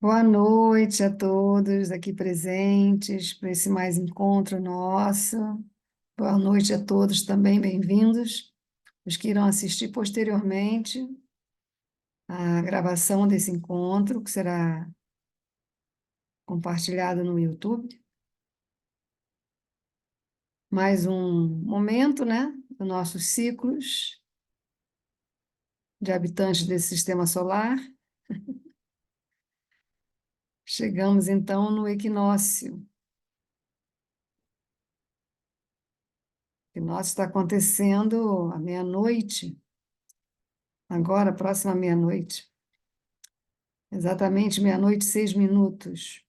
Boa noite a todos aqui presentes para esse mais encontro nosso. Boa noite a todos também, bem-vindos. Os que irão assistir posteriormente à gravação desse encontro, que será compartilhado no YouTube. Mais um momento, né, dos nossos ciclos de habitantes desse sistema solar. Chegamos então no equinócio. O equinócio está acontecendo à meia-noite, agora, próxima à meia-noite. Exatamente meia-noite, 6 minutos,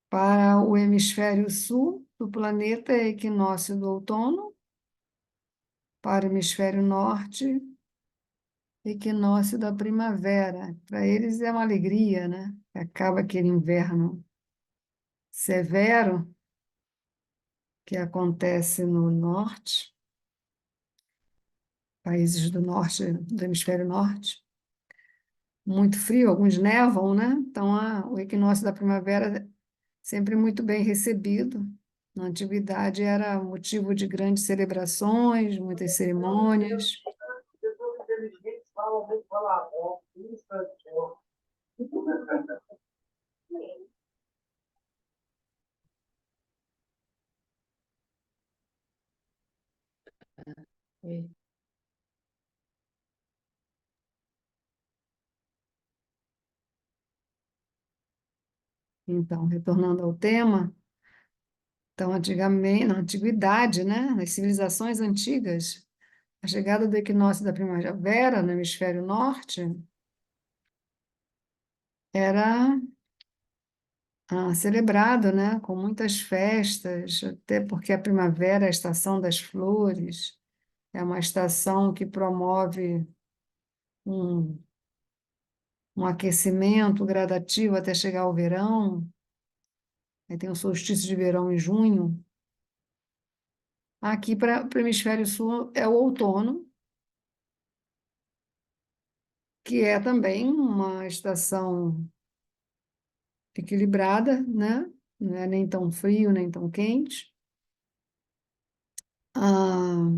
para o hemisfério sul do planeta é equinócio do outono, para o hemisfério norte, equinócio da primavera. Para eles é uma alegria, né? Acaba aquele inverno severo que acontece no norte, países do norte, do hemisfério norte. Muito frio, alguns nevam, né? Então, o equinócio da primavera sempre muito bem recebido. Na antiguidade era motivo de grandes celebrações, muitas cerimônias. Então, retornando ao tema, então, antigamente, na antiguidade, né, nas civilizações antigas, a chegada do equinócio da primavera no hemisfério norte era celebrado, né, com muitas festas, até porque a primavera é a estação das flores, é uma estação que promove um, um aquecimento gradativo até chegar ao verão. Aí tem o solstício de verão em junho. Aqui para o hemisfério sul é o outono, que é também uma estação equilibrada, né? Não é nem tão frio, nem tão quente. Ah,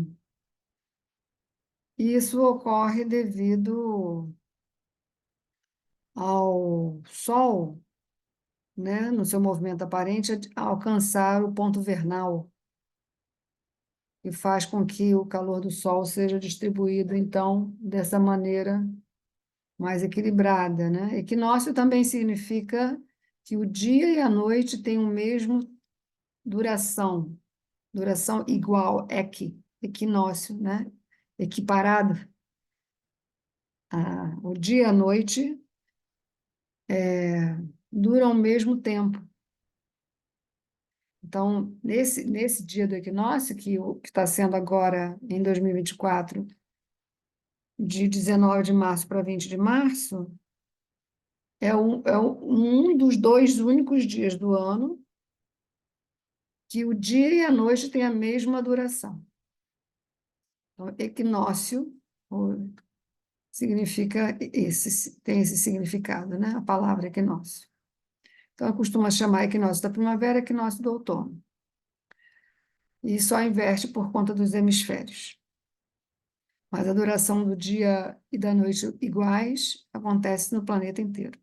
isso ocorre devido ao Sol, né, no seu movimento aparente, a alcançar o ponto vernal, e faz com que o calor do Sol seja distribuído, então, dessa maneira mais equilibrada, né? Equinócio também significa que o dia e a noite têm o mesmo duração, duração igual, equinócio, né? Equiparado. O dia e a noite duram o mesmo tempo. Então, nesse dia do equinócio, que está sendo agora em 2024, de 19 de março para 20 de março, um dos dois únicos dias do ano que o dia e a noite têm a mesma duração. Então, equinócio significa tem esse significado, né? A palavra equinócio. Então, eu costumo chamar equinócio da primavera, equinócio do outono. E só inverte por conta dos hemisférios. Mas a duração do dia e da noite iguais acontece no planeta inteiro.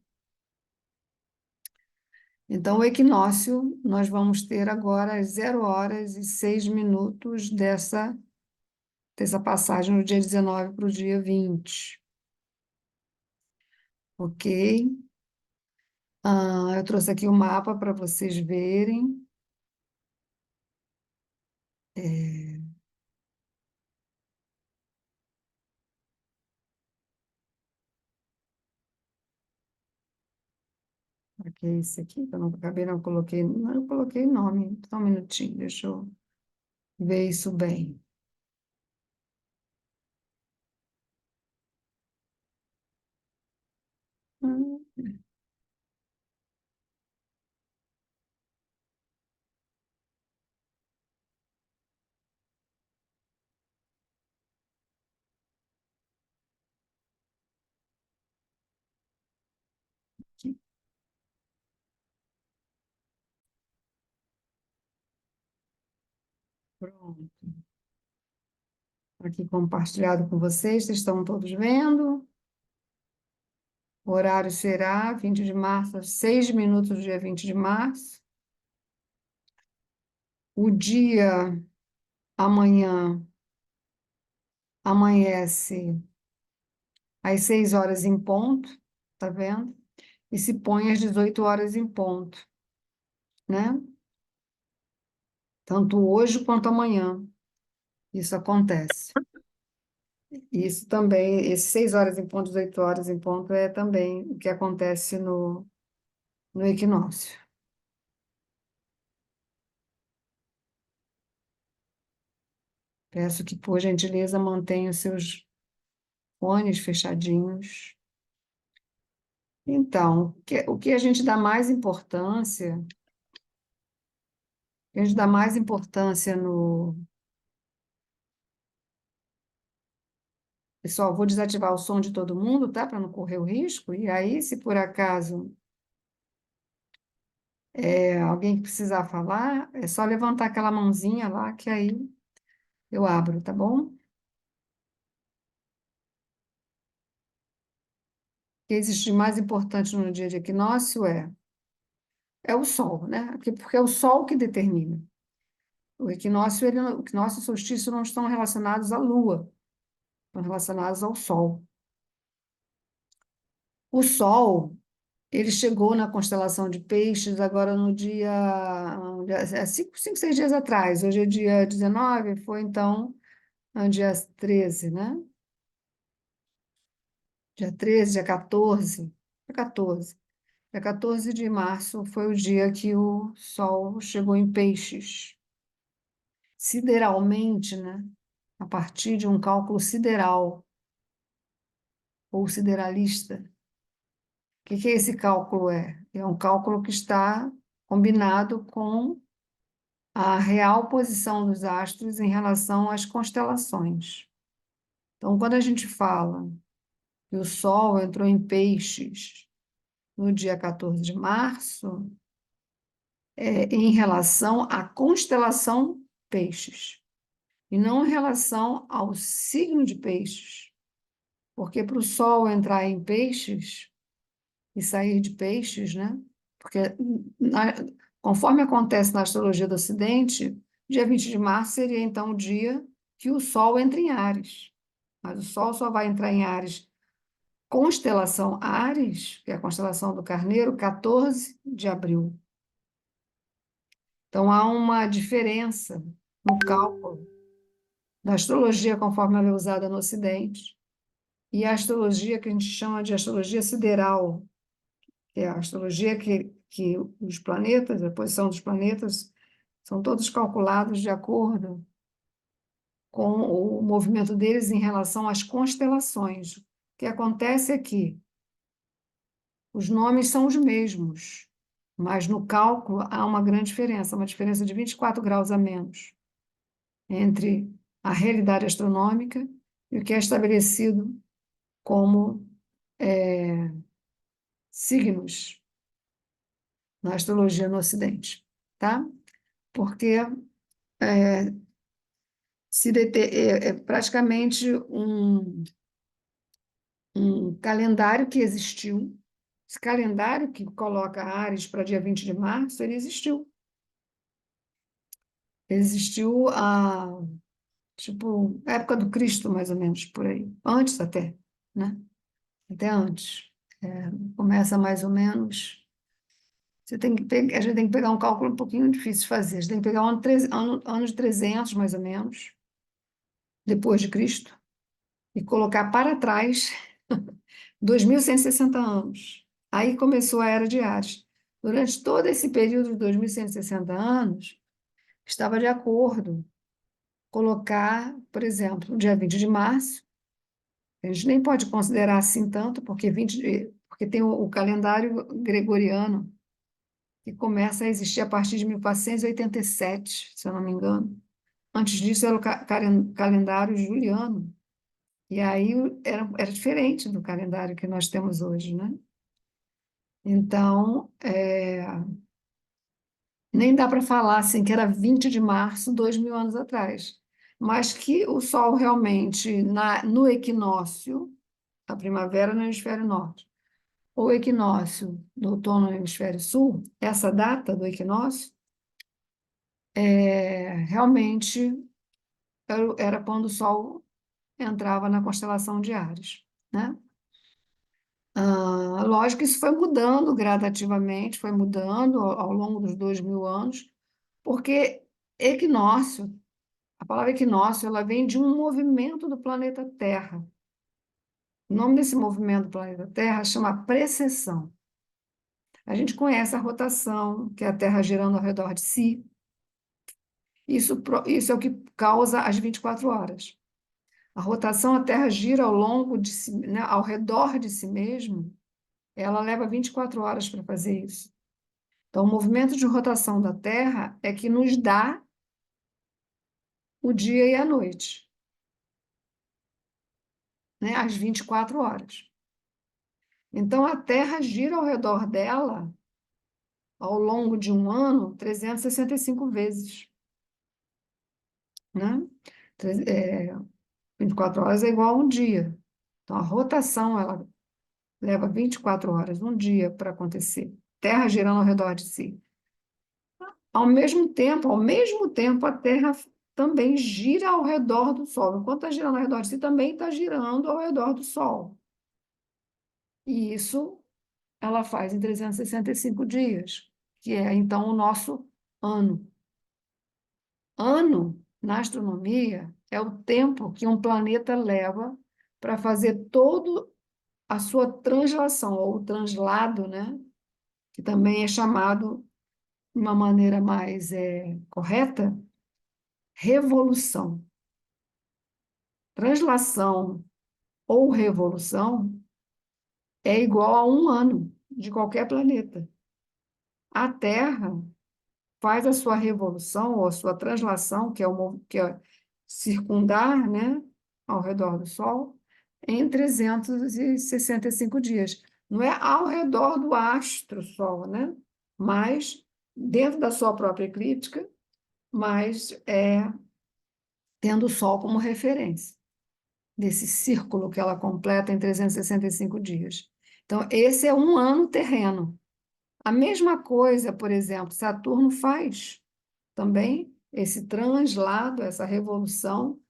Então, o equinócio, nós vamos ter agora às 0 horas e 6 minutos dessa passagem no dia 19 para o dia 20. Ok? Eu trouxe aqui o mapa para vocês verem. Aqui é esse aqui, que eu não acabei, não coloquei nome. Só um minutinho, deixa eu ver isso bem. Hum, Pronto. Aqui compartilhado com vocês, vocês estão todos vendo? O horário será 20 de março, às 6 minutos do dia 20 de março. O dia amanhã amanhece às 6 horas em ponto, tá vendo? E se põe às 18 horas em ponto, né? Tanto hoje quanto amanhã. Isso acontece. Isso também, esses 6 horas em ponto, 18 horas em ponto, é também o que acontece no equinócio. Peço que, por gentileza, mantenha os seus fones fechadinhos. Então, o que a gente dá mais importância, a gente dá mais importância no... Pessoal, vou desativar o som de todo mundo, tá? Para não correr o risco. E aí, se por acaso alguém que precisar falar, é só levantar aquela mãozinha lá, que aí eu abro, tá bom? O que existe de mais importante no dia de equinócio é o Sol, né? Porque é o Sol que determina. O equinócio, o equinócio e o solstício não estão relacionados à Lua, estão relacionados ao Sol. O Sol, ele chegou na constelação de Peixes agora no dia 6 dias atrás. Hoje é dia 19, foi então no dia 13, né? Dia 13, dia 14, dia 14. Dia 14 de março foi o dia que o Sol chegou em Peixes. Sideralmente, né? A partir de um cálculo sideral ou sideralista. O que esse cálculo é? É um cálculo que está combinado com a real posição dos astros em relação às constelações. Então, quando a gente fala que o Sol entrou em Peixes no dia 14 de março, é em relação à constelação Peixes, e não em relação ao signo de Peixes, porque para o Sol entrar em Peixes e sair de Peixes, né? Porque, na- conforme acontece na astrologia do Ocidente, dia 20 de março seria então o dia que o Sol entra em Áries. Mas o Sol só vai entrar em Áries, constelação Áries, que é a constelação do Carneiro, 14 de abril. Então há uma diferença no cálculo da astrologia conforme ela é usada no Ocidente e a astrologia que a gente chama de astrologia sideral, que é a astrologia que os planetas, a posição dos planetas, são todos calculados de acordo com o movimento deles em relação às constelações. O que acontece é que os nomes são os mesmos, mas no cálculo há uma grande diferença, uma diferença de 24 graus a menos entre a realidade astronômica e o que é estabelecido como signos na astrologia no Ocidente, tá? Porque é praticamente um calendário que existiu. Esse calendário que coloca Áries para dia 20 de março, ele existiu. Existiu tipo, época do Cristo, mais ou menos, por aí. Antes até, né? Até antes. Começa mais ou menos... a gente tem que pegar um cálculo um pouquinho difícil de fazer. A gente tem que pegar o ano de 300, mais ou menos, depois de Cristo, e colocar para trás 2.160 anos. Aí começou a Era de Ares. Durante todo esse período de 2.160 anos, estava de acordo colocar, por exemplo, o dia 20 de março, a gente nem pode considerar assim tanto, porque tem o calendário gregoriano, que começa a existir a partir de 1487, se eu não me engano. Antes disso era o calendário juliano, e aí era diferente do calendário que nós temos hoje, né? Então, nem dá para falar assim que era 20 de março, 2.000 anos atrás, mas que o Sol realmente, no equinócio, a primavera no hemisfério norte, ou equinócio do outono no hemisfério sul, essa data do equinócio, realmente era quando o Sol entrava na constelação de Áries, né? Lógico que isso foi mudando gradativamente, foi mudando ao longo dos 2.000 anos, porque equinócio, a palavra equinócio, ela vem de um movimento do planeta Terra. O nome desse movimento do planeta Terra chama precessão. A gente conhece a rotação, que é a Terra girando ao redor de si. Isso é o que causa as 24 horas. A rotação, a Terra gira ao longo de si, né, ao redor de si mesmo, ela leva 24 horas para fazer isso. Então, o movimento de rotação da Terra é que nos dá o dia e a noite, né, as 24 horas. Então, a Terra gira ao redor dela, ao longo de um ano, 365 vezes, né? 24 horas é igual a um dia. Então, a rotação, ela leva 24 horas, um dia para acontecer. Terra girando ao redor de si. Ao mesmo tempo, a Terra também gira ao redor do Sol. Enquanto está girando ao redor de si, também está girando ao redor do Sol. E isso ela faz em 365 dias, que é então o nosso ano. Ano, na astronomia, é o tempo que um planeta leva para fazer toda a sua translação, ou translado, né? Que também é chamado, de uma maneira mais correta, revolução. Translação ou revolução é igual a um ano de qualquer planeta. A Terra faz a sua revolução ou a sua translação, que é circundar, né, ao redor do Sol, em 365 dias. Não é ao redor do astro Sol, né? Mas dentro da sua própria eclíptica, mas tendo o Sol como referência desse círculo que ela completa em 365 dias. Então, esse é um ano terreno. A mesma coisa, por exemplo, Saturno faz também esse translado, essa revolução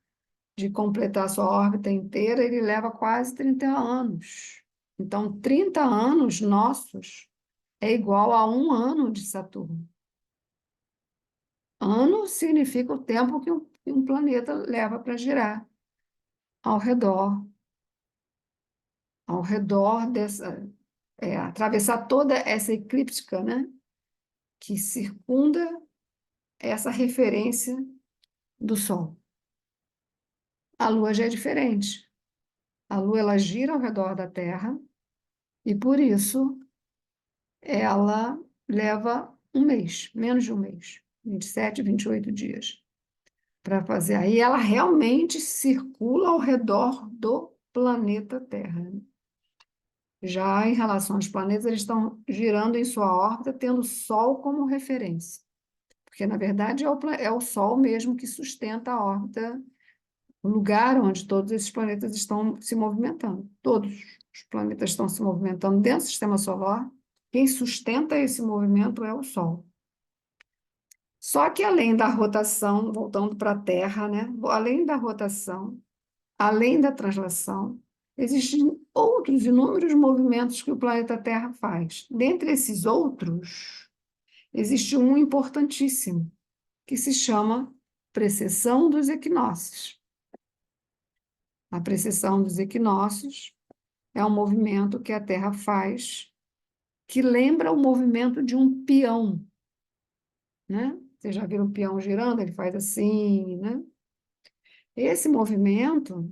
de completar sua órbita inteira, ele leva quase 30 anos. Então, 30 anos nossos é igual a um ano de Saturno. Ano significa o tempo que um planeta leva para girar ao redor, ao redor dessa, atravessar toda essa eclíptica, né, que circunda essa referência do Sol. A Lua já é diferente. A Lua ela gira ao redor da Terra e por isso ela leva um mês, menos de um mês, 27, 28 dias para fazer. Aí ela realmente circula ao redor do planeta Terra. Já em relação aos planetas, eles estão girando em sua órbita, tendo o Sol como referência. Porque, na verdade, é o Sol mesmo que sustenta a órbita, o lugar onde todos esses planetas estão se movimentando. Todos os planetas estão se movimentando dentro do sistema solar. Quem sustenta esse movimento é o Sol. Só que além da rotação, voltando para a Terra, né? Além da rotação, além da translação, existem outros inúmeros movimentos que o planeta Terra faz. Dentre esses outros, existe um importantíssimo, que se chama precessão dos equinócios. A precessão dos equinócios é um movimento que a Terra faz que lembra o movimento de um peão, né? Vocês já viram o peão girando? Ele faz assim, né? Esse movimento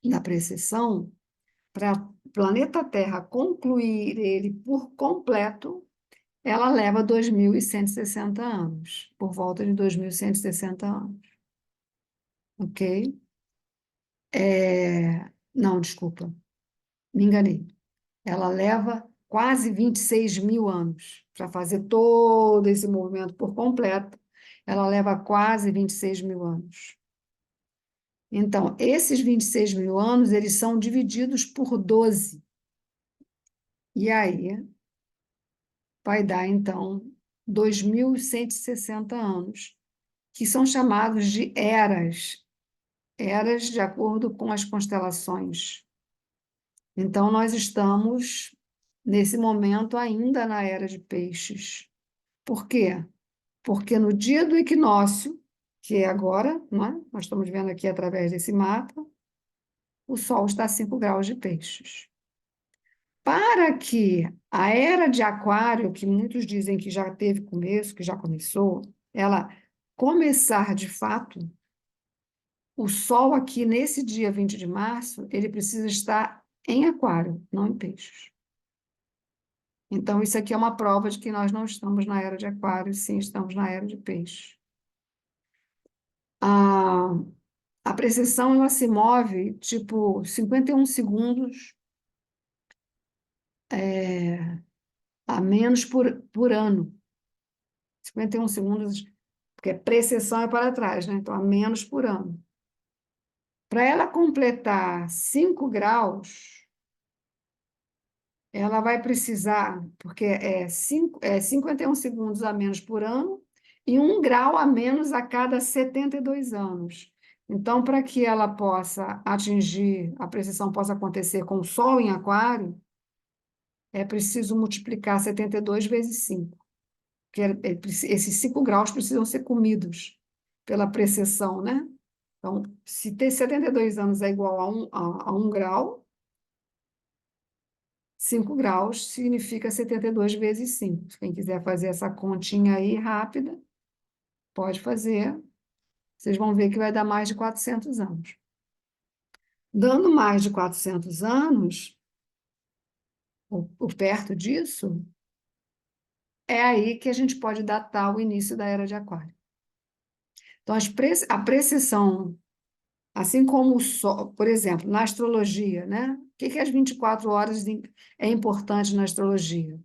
da precessão, para o planeta Terra concluir ele por completo, ela leva 2.160 anos, por volta de 2.160 anos, ok? Não, desculpa, me enganei. Ela leva quase 26 mil anos para fazer todo esse movimento por completo. Ela leva quase 26 mil anos. Então, esses 26 mil anos, eles são divididos por 12. E aí vai dar, então, 2.160 anos, que são chamados de eras, eras de acordo com as constelações. Então, nós estamos, nesse momento, ainda na era de peixes. Por quê? Porque no dia do equinócio, que é agora, né? Nós estamos vendo aqui através desse mapa, o Sol está a 5 graus de peixes. Para que a era de Aquário, que muitos dizem que já teve começo, que já começou, ela começar de fato, o Sol aqui nesse dia 20 de março, ele precisa estar em Aquário, não em Peixes. Então, isso aqui é uma prova de que nós não estamos na era de Aquário, sim, estamos na era de Peixes. A, a precessão ela se move tipo 51 segundos a menos por ano. 51 segundos, porque a precessão é para trás, né? Então, a menos por ano. Para ela completar 5 graus, ela vai precisar, porque é 51 segundos a menos por ano e 1 grau a menos a cada 72 anos. Então, para que ela possa atingir, a precessão possa acontecer com o Sol em Aquário, é preciso multiplicar 72 vezes 5, porque esses 5 graus precisam ser comidos pela precessão, né? Então, se ter 72 anos é igual a 1 grau, 5 graus significa 72 vezes 5. Quem quiser fazer essa continha aí rápida, pode fazer. Vocês vão ver que vai dar mais de 400 anos. Dando mais de 400 anos, ou perto disso, é aí que a gente pode datar o início da Era de Aquário. Então, a precessão, assim como o Sol, por exemplo, na astrologia, né? O que as 24 horas é importante na astrologia?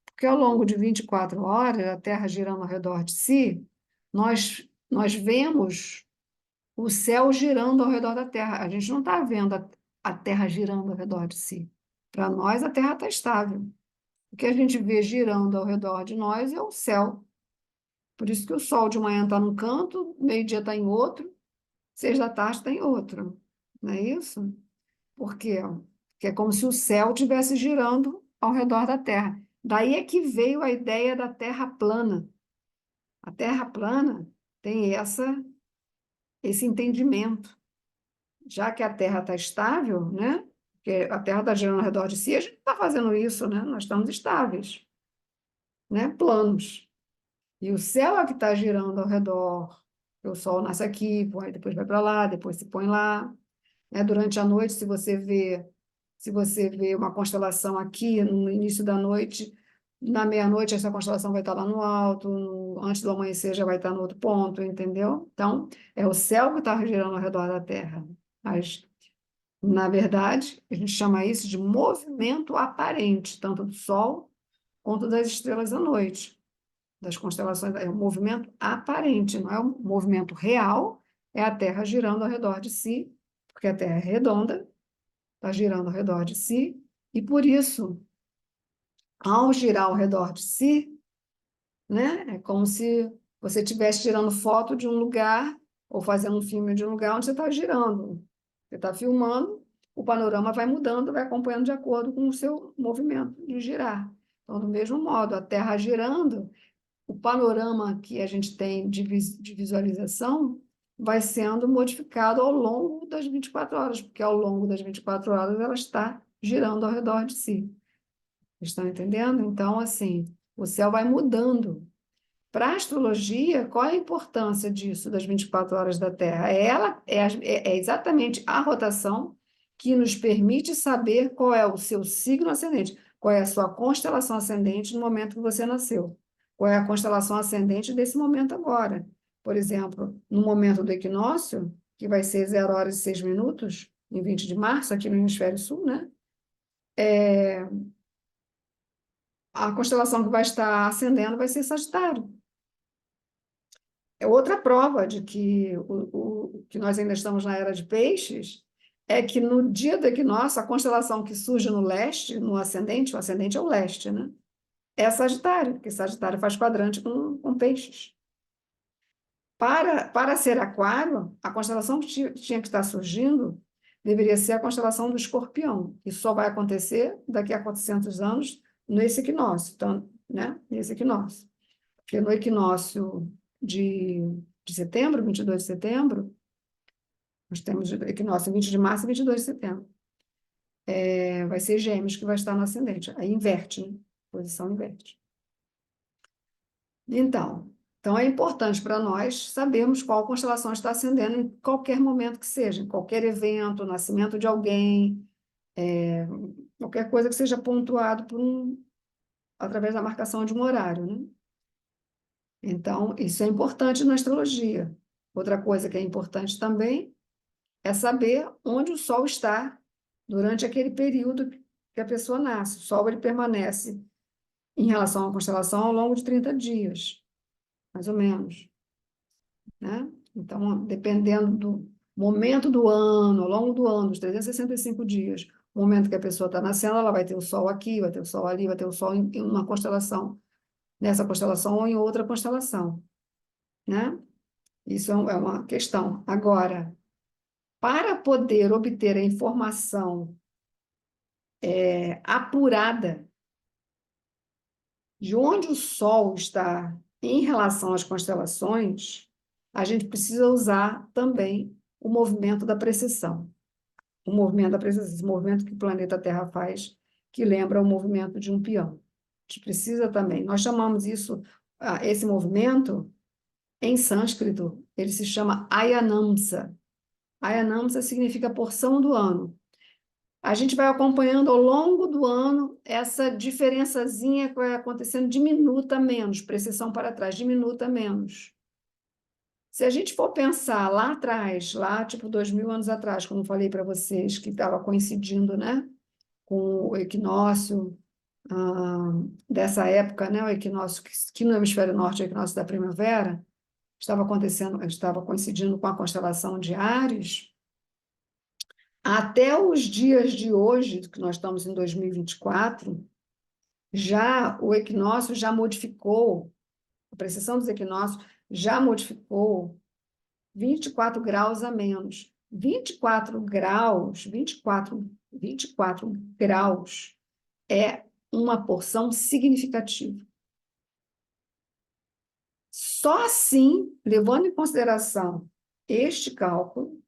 Porque ao longo de 24 horas, a Terra girando ao redor de si, nós vemos o céu girando ao redor da Terra. A gente não está vendo a Terra girando ao redor de si. Para nós, a Terra está estável. O que a gente vê girando ao redor de nós é o céu. Por isso que o Sol de manhã está num canto, meio-dia está em outro, 6 da tarde está em outro. Não é isso? Por quê? Porque é como se o céu estivesse girando ao redor da Terra. Daí é que veio a ideia da Terra plana. A Terra plana tem esse entendimento. Já que a Terra está estável, né? Porque a Terra está girando ao redor de si, a gente está fazendo isso, né? Nós estamos estáveis, né? Planos. E o céu é que está girando ao redor. O Sol nasce aqui, depois vai para lá, depois se põe lá. Né? Durante a noite, se você vê uma constelação aqui no início da noite, na meia-noite essa constelação vai estar lá no alto, antes do amanhecer já vai estar no outro ponto, entendeu? Então, é o céu que está girando ao redor da Terra. Mas, na verdade, a gente chama isso de movimento aparente, tanto do Sol quanto das estrelas à noite, das constelações. É um movimento aparente, não é um movimento real, é a Terra girando ao redor de si, porque a Terra é redonda, está girando ao redor de si, e por isso, ao girar ao redor de si, né, é como se você estivesse tirando foto de um lugar, ou fazendo um filme de um lugar onde você está girando. Você está filmando, o panorama vai mudando, vai acompanhando de acordo com o seu movimento de girar. Então, do mesmo modo, a Terra girando, o panorama que a gente tem de visualização vai sendo modificado ao longo das 24 horas, porque ao longo das 24 horas ela está girando ao redor de si. Estão entendendo? Então, assim, o céu vai mudando. Para a astrologia, qual é a importância disso, das 24 horas da Terra? É exatamente a rotação que nos permite saber qual é o seu signo ascendente, qual é a sua constelação ascendente no momento que você nasceu, qual é a constelação ascendente desse momento agora. Por exemplo, no momento do equinócio, que vai ser 0 horas e 6 minutos, em 20 de março, aqui no Hemisfério Sul, né? a constelação que vai estar ascendendo vai ser Sagitário. É outra prova de que, que nós ainda estamos na era de Peixes, é que no dia do equinócio, a constelação que surge no leste, no ascendente, o ascendente é o leste, né? É Sagitário, porque Sagitário faz quadrante com Peixes. Para ser Aquário, a constelação que tinha que estar surgindo deveria ser a constelação do Escorpião. Isso só vai acontecer daqui a 400 anos nesse equinócio, então, né? Nesse equinócio. Porque no equinócio de, de setembro, 22 de setembro, nós temos equinócio 20 de março e 22 de setembro. Vai ser Gêmeos que vai estar no ascendente. Aí inverte, né? Posição inverte. Então é importante para nós sabermos qual constelação está ascendendo em qualquer momento que seja, em qualquer evento, nascimento de alguém, qualquer coisa que seja pontuado através da marcação de um horário, né? Então, isso é importante na astrologia. Outra coisa que é importante também é saber onde o Sol está durante aquele período que a pessoa nasce. O Sol ele permanece em relação à constelação ao longo de 30 dias, mais ou menos, né? Então, dependendo do momento do ano, ao longo do ano, dos 365 dias, o momento que a pessoa está nascendo, ela vai ter o Sol aqui, vai ter o Sol ali, vai ter o Sol em uma constelação, nessa constelação ou em outra constelação, né? Isso é uma questão. Agora, para poder obter a informação apurada de onde o Sol está em relação às constelações, a gente precisa usar também o movimento da precessão. O movimento da precessão, esse movimento que o planeta Terra faz, que lembra o movimento de um peão. A gente precisa também. Nós chamamos isso, esse movimento, em sânscrito, ele se chama Ayanamsa. Ayanamsa significa porção do ano. A gente vai acompanhando ao longo do ano essa diferençazinha que vai acontecendo de minuto a menos, precessão para trás, de minuto a menos. Se a gente for pensar lá atrás, lá tipo 2000 anos atrás, como eu falei para vocês, que estava coincidindo, né, com o equinócio dessa época, né, o equinócio que no hemisfério norte é o equinócio da primavera, estava coincidindo com a constelação de Áries. Até os dias de hoje, que nós estamos em 2024, já o equinócio já modificou, a precessão dos equinócios já modificou 24 graus a menos. 24 graus é uma porção significativa. Só assim, levando em consideração este cálculo,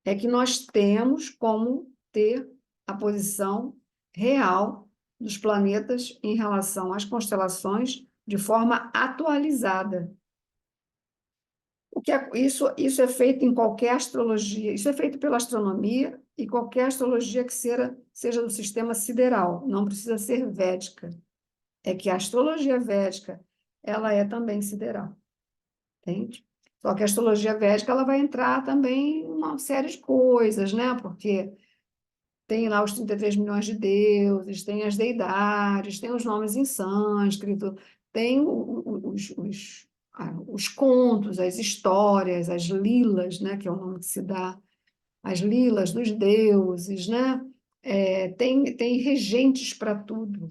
é que nós temos como ter a posição real dos planetas em relação às constelações de forma atualizada. Isso é feito em qualquer astrologia, isso é feito pela astronomia e qualquer astrologia que seja do sistema sideral, não precisa ser védica. É que a astrologia védica, ela é também sideral, entende? Só que a astrologia védica ela vai entrar também em uma série de coisas, né? Porque tem lá os 33 milhões de deuses, tem as deidades, tem os nomes em sânscrito, tem os contos, as histórias, as lilas, né, que é o nome que se dá, as lilas dos deuses, né? Tem regentes para tudo.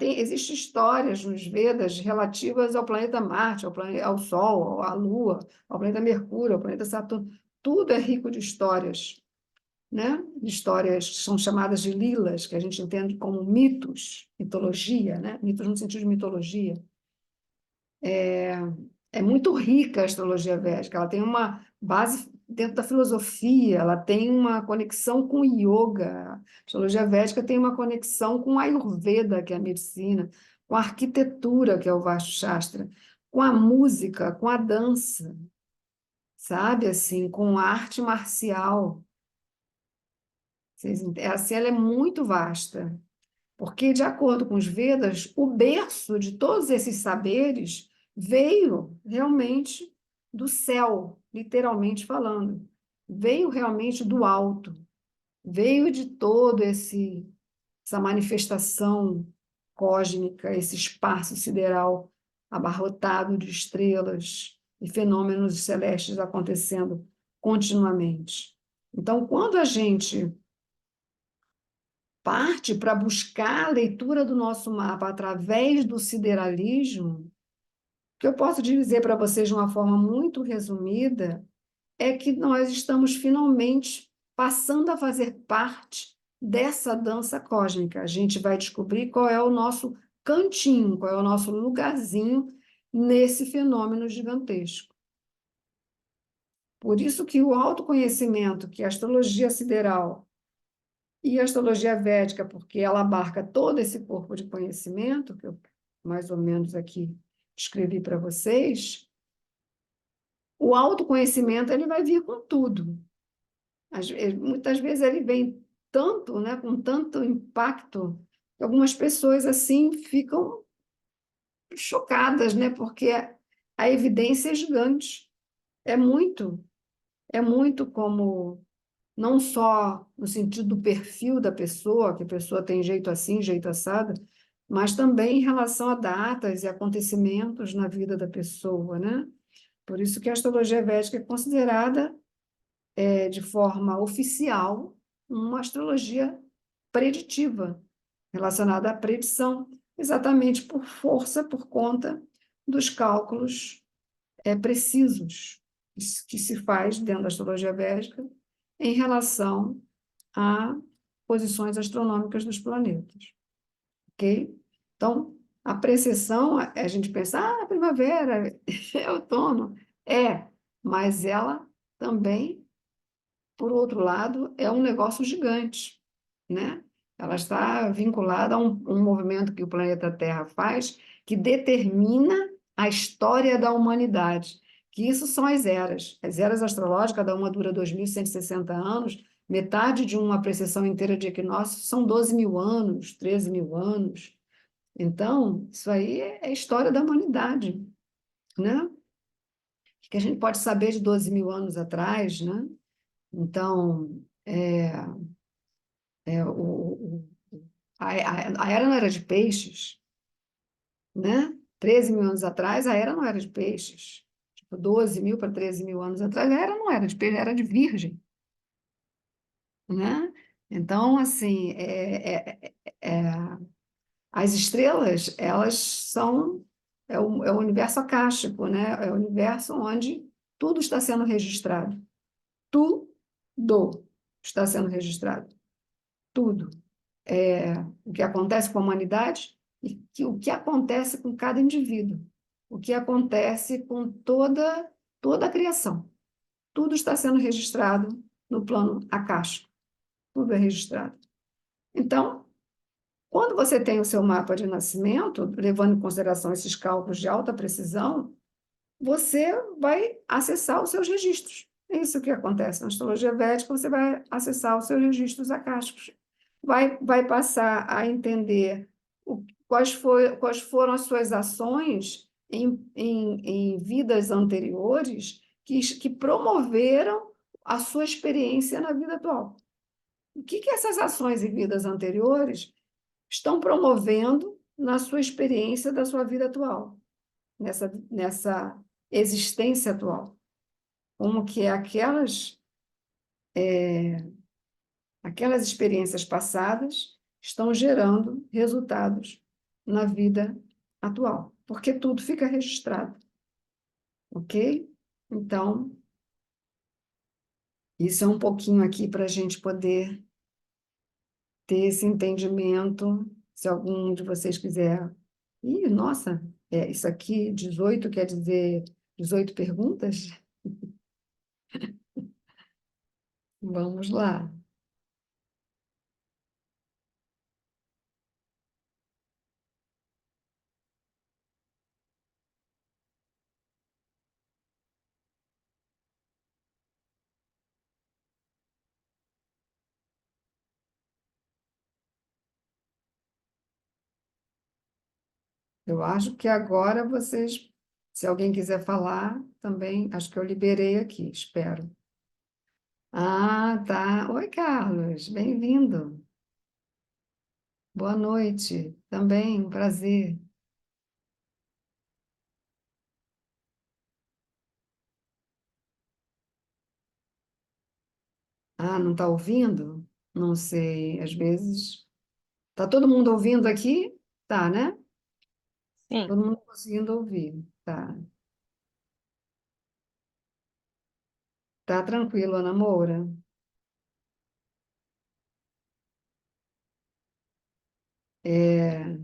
Existem histórias nos Vedas relativas ao planeta Marte, ao Sol, à Lua, ao planeta Mercúrio, ao planeta Saturno. Tudo é rico de histórias, né? Histórias que são chamadas de lilas, que a gente entende como mitos, mitologia, né? Mitos no sentido de mitologia. É muito rica a astrologia védica, ela tem uma base dentro da filosofia, ela tem uma conexão com o yoga. A astrologia védica tem uma conexão com a Ayurveda, que é a medicina, com a arquitetura, que é o Vastu Shastra, com a música, com a dança, sabe? Assim, com a arte marcial. Assim, ela é muito vasta, porque, de acordo com os Vedas, o berço de todos esses saberes veio realmente do céu, literalmente falando. Veio realmente do alto, veio de todo essa manifestação cósmica, esse espaço sideral abarrotado de estrelas e fenômenos celestes acontecendo continuamente. Então, quando a gente parte para buscar a leitura do nosso mapa através do sideralismo, o que eu posso dizer para vocês de uma forma muito resumida é que nós estamos finalmente passando a fazer parte dessa dança cósmica. A gente vai descobrir qual é o nosso cantinho, qual é o nosso lugarzinho nesse fenômeno gigantesco. Por isso que o autoconhecimento, que a astrologia sideral e a astrologia védica, porque ela abarca todo esse corpo de conhecimento, que eu mais ou menos aqui escrevi para vocês, o autoconhecimento ele vai vir com tudo. Muitas vezes ele vem tanto, né, com tanto impacto, que algumas pessoas assim ficam chocadas, né, porque a evidência é gigante. É muito, é muito como, não só no sentido do perfil da pessoa, que a pessoa tem jeito assim, jeito assado, mas também em relação a datas e acontecimentos na vida da pessoa, né? Por isso que a astrologia védica é considerada de forma oficial, uma astrologia preditiva, relacionada à predição, exatamente por força, por conta dos cálculos precisos que se faz dentro da astrologia védica em relação a posições astronômicas dos planetas, ok? Então, a precessão, a gente pensa, primavera, é outono, mas ela também por outro lado, é um negócio gigante, né? Ela está vinculada a um movimento que o planeta Terra faz, que determina a história da humanidade, que isso são as eras. As eras astrológicas, cada uma dura 2.160 anos, metade de uma precessão inteira de equinócios são 12 mil anos, 13 mil anos. Então, isso aí é a história da humanidade, né? O que a gente pode saber de 12 mil anos atrás, né? Então, a era não era de peixes, né? 13 mil anos atrás, a era não era de peixes. Tipo, 12 mil para 13 mil anos atrás, a era não era de peixe, era de virgem, né? Então, assim, as estrelas, elas são... É o universo acástico, né? É o universo onde tudo está sendo registrado. Tudo está sendo registrado. Tudo. O que acontece com a humanidade e o que acontece com cada indivíduo, o que acontece com toda a criação. Tudo está sendo registrado no plano acástico, tudo é registrado. Então, quando você tem o seu mapa de nascimento, levando em consideração esses cálculos de alta precisão, você vai acessar os seus registros. É isso que acontece na astrologia védica, você vai acessar os seus registros acásticos. Vai passar a entender quais foram as suas ações em vidas anteriores que promoveram a sua experiência na vida atual. O que essas ações em vidas anteriores estão promovendo na sua experiência da sua vida atual, nessa existência atual? Como que aquelas experiências passadas estão gerando resultados na vida atual, porque tudo fica registrado, ok? Então, isso é um pouquinho aqui para a gente poder ter esse entendimento. Se algum de vocês quiser. Ih, nossa, isso aqui, 18 quer dizer 18 perguntas? Vamos lá. Eu acho que agora vocês, se alguém quiser falar, também, acho que eu liberei aqui, espero. Ah, tá. Oi, Carlos, bem-vindo. Boa noite. Também, um prazer. Ah, não está ouvindo? Não sei, às vezes. Tá todo mundo ouvindo aqui? Tá, né? Sim, Todo mundo conseguindo ouvir. Tá. Tá tranquilo, Ana Moura? É...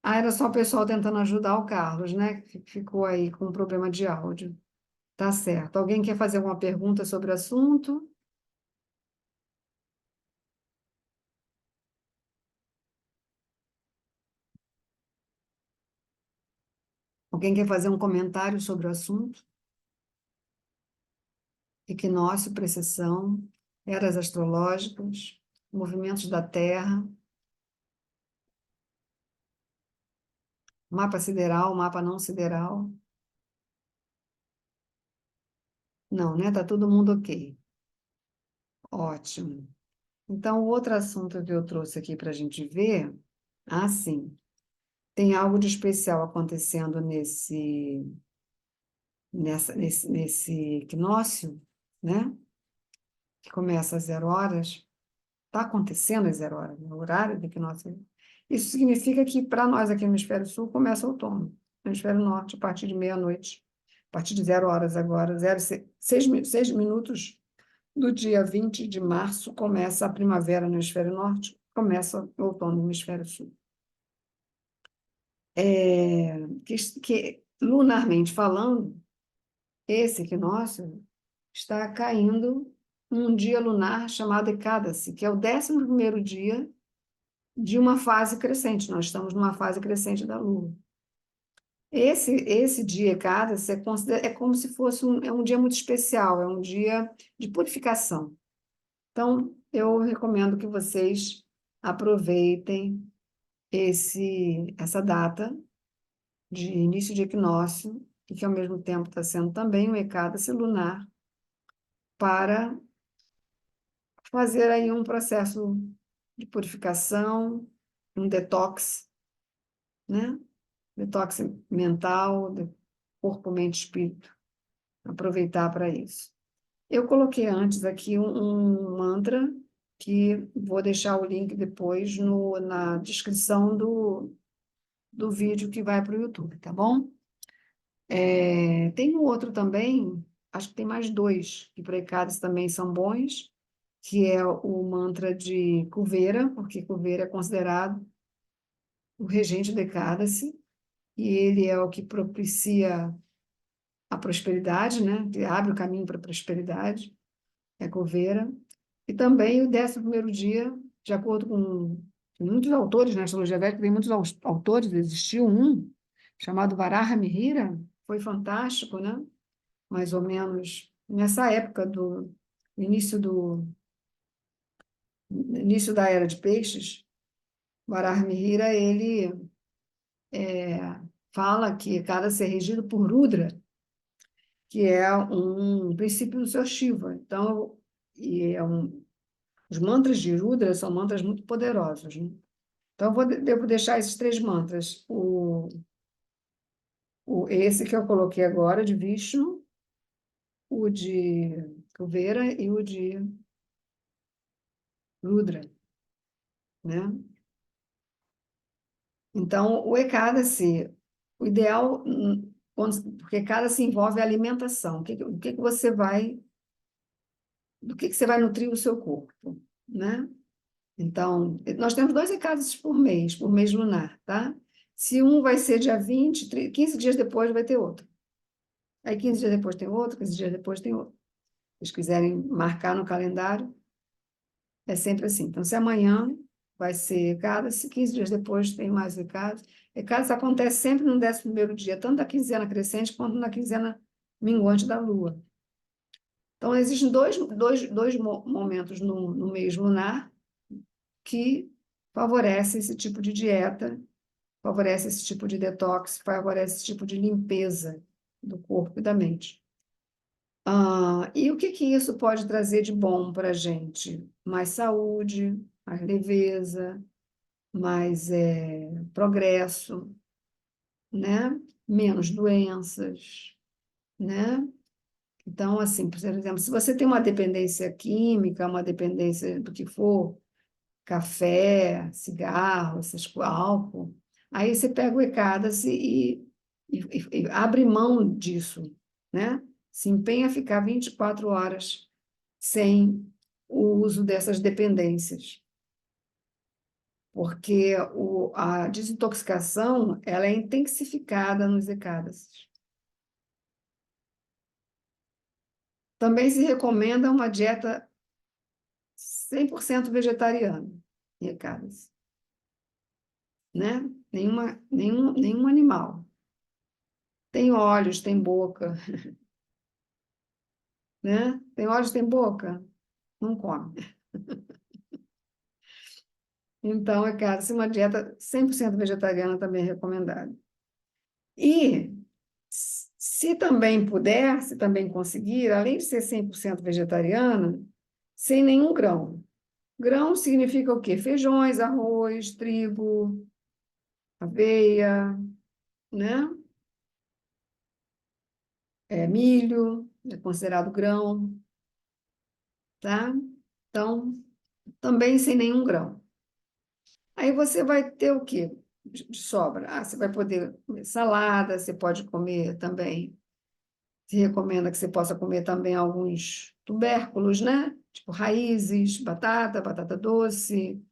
Ah, era só o pessoal tentando ajudar o Carlos, né? Que ficou aí com um problema de áudio. Tá certo. Alguém quer fazer alguma pergunta sobre o assunto? Alguém quer fazer um comentário sobre o assunto? Equinócio, precessão, eras astrológicas, movimentos da Terra, mapa sideral, mapa não sideral. Não, né? Tá todo mundo ok. Ótimo. Então, o outro assunto que eu trouxe aqui para a gente ver, sim, tem algo de especial acontecendo nesse equinócio, né? Que começa às 0 horas. Está acontecendo às 0 horas, no horário do equinócio. Isso significa que, para nós aqui no Hemisfério Sul, começa o outono. No Hemisfério Norte, a partir de meia-noite, a partir de 0 horas agora, 6 minutos do dia 20 de março, começa a primavera no Hemisfério Norte, começa o outono no Hemisfério Sul. Lunarmente falando, esse equinócio está caindo num dia lunar chamado Ekadasi, que é o 11º dia de uma fase crescente. Nós estamos numa fase crescente da Lua. Esse dia Ekadasi é como se fosse um dia muito especial, é um dia de purificação. Então, eu recomendo que vocês aproveitem essa data de início de equinócio, e que ao mesmo tempo está sendo também um eclipse lunar, para fazer aí um processo de purificação, um detox, né? Detox mental, de corpo, mente, espírito. Aproveitar para isso. Eu coloquei antes aqui um mantra que vou deixar o link depois na descrição do vídeo que vai para o YouTube, tá bom? Tem um outro também, acho que tem mais dois, que para Ecades também são bons, que é o mantra de Kuvera, porque Kuvera é considerado o regente do Ekadasi, e ele é o que propicia a prosperidade, né? Que abre o caminho para a prosperidade, é Kuvera. E também o 11º dia, de acordo com muitos autores, na astrologia védica, tem muitos autores, existiu um chamado Varaha Mihira, foi fantástico, né? Mais ou menos nessa época do início do início da era de peixes, Varaha-Mihira, ele fala que cada ser regido por Rudra, que é um princípio do seu Shiva. Então, e é os mantras de Rudra são mantras muito poderosos, né? Então, devo deixar esses três mantras. Esse que eu coloquei agora, de Vishnu, o de Kuvera e o de Rudra, né? Então, o Ekadasi, o ideal, porque Ekadasi envolve a alimentação. O que que você vai, do que você vai nutrir o seu corpo, né? Então, nós temos 2 Ekadasis por mês lunar, tá? Se um vai ser dia 20, 15 dias depois vai ter outro. Aí 15 dias depois tem outro, 15 dias depois tem outro. Se vocês quiserem marcar no calendário, é sempre assim. Então, se amanhã vai ser Ekadasi, 15 dias depois tem mais Ekadasi. Ekadasi acontece sempre no 11º dia, tanto da quinzena crescente quanto na quinzena minguante da Lua. Então, existem dois momentos no mês lunar que favorecem esse tipo de dieta, favorece esse tipo de detox, favorece esse tipo de limpeza do corpo e da mente. E o que que isso pode trazer de bom para a gente? Mais saúde, mais leveza, mais progresso, né? Menos doenças, né? Então, assim, por exemplo, se você tem uma dependência química, uma dependência do que for, café, cigarro, álcool, aí você pega o ECADASE e abre mão disso, né? Se empenha a ficar 24 horas sem o uso dessas dependências, porque a desintoxicação ela é intensificada nos ECADASes. Também se recomenda uma dieta 100% vegetariana em ECADAS, né? Nenhum animal. Tem olhos, tem boca, né? Tem olhos, tem boca? Não come. Então, ECADAS, uma dieta 100% vegetariana também é recomendada. E se também puder, se também conseguir, além de ser 100% vegetariana, sem nenhum grão. Grão significa o quê? Feijões, arroz, trigo, aveia, né? Milho, é considerado grão, tá? Então, também sem nenhum grão. Aí você vai ter o quê de sobra? Você vai poder comer salada, você pode comer também. Se recomenda que você possa comer também alguns tubérculos, né? Tipo raízes, batata doce,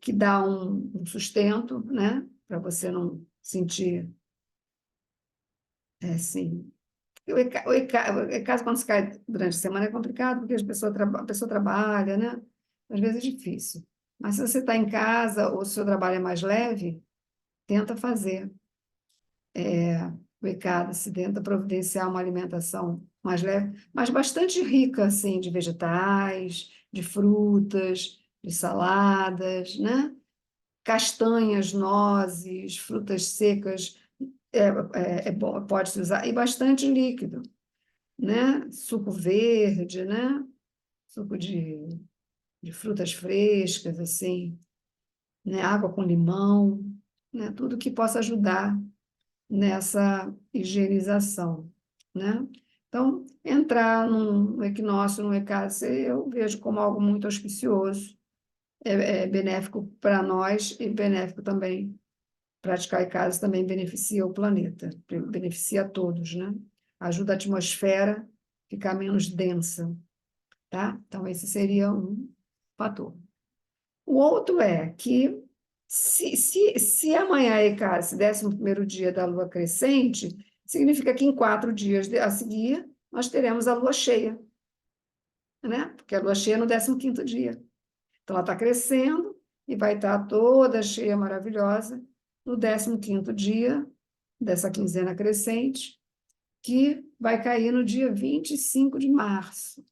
que dá um sustento, né? Para você não sentir assim. O caso quando se cai durante a semana é complicado, porque a pessoa trabalha, né? Às vezes é difícil. Mas se você está em casa ou se o seu trabalho é mais leve, tenta fazer o ECADA, se tenta providenciar uma alimentação mais leve, mas bastante rica, assim, de vegetais, de frutas, de saladas, né? Castanhas, nozes, frutas secas, é bom, pode-se usar, e bastante líquido, né? Suco verde, né? Suco de frutas frescas, assim, né? Água com limão, né? Tudo que possa ajudar nessa higienização, né? Então, entrar no equinócio, no ECADSE, eu vejo como algo muito auspicioso, é benéfico para nós e benéfico também. Praticar ECADSE também beneficia o planeta, beneficia a todos, né? Ajuda a atmosfera a ficar menos densa, tá? Então, esse seria um fator. O outro é que, se amanhã é eclipse, 11º dia da lua crescente, significa que em 4 dias a seguir nós teremos a lua cheia, né? Porque a lua cheia é no 15º dia. Então, ela está crescendo e vai estar toda cheia, maravilhosa, no 15º dia dessa quinzena crescente, que vai cair no dia 25 de março.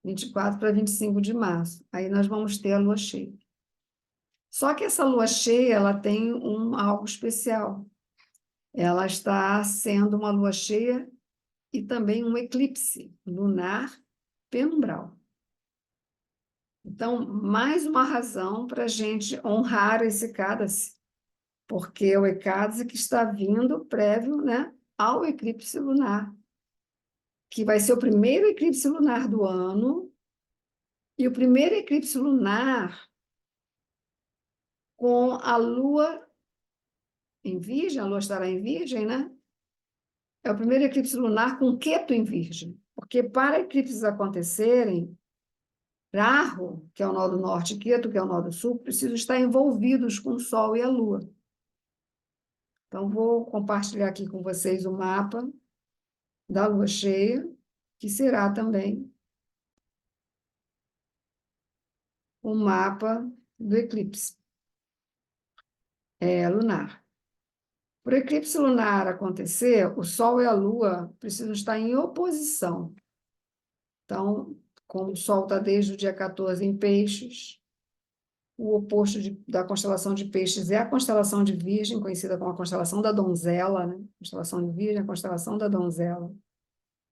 24 para 25 de março. Aí nós vamos ter a lua cheia. Só que essa lua cheia, ela tem algo especial. Ela está sendo uma lua cheia e também um eclipse lunar penumbral. Então, mais uma razão para a gente honrar esse Ekadasi, porque é o Ekadasi que está vindo prévio, né, ao eclipse lunar, que vai ser o primeiro eclipse lunar do ano, e o primeiro eclipse lunar com a lua em Virgem, a lua estará em Virgem, né? É o primeiro eclipse lunar com Queto em Virgem, porque para eclipses acontecerem, Rahu, que é o nó do norte, e Queto, que é o nó do sul, precisam estar envolvidos com o Sol e a Lua. Então, vou compartilhar aqui com vocês o mapa da lua cheia, que será também o mapa do eclipse lunar. Para o eclipse lunar acontecer, o Sol e a Lua precisam estar em oposição. Então, como o Sol está desde o dia 14 em Peixes, O oposto da constelação de Peixes é a constelação de Virgem, conhecida como a constelação da donzela, né? Constelação de Virgem, a constelação da donzela,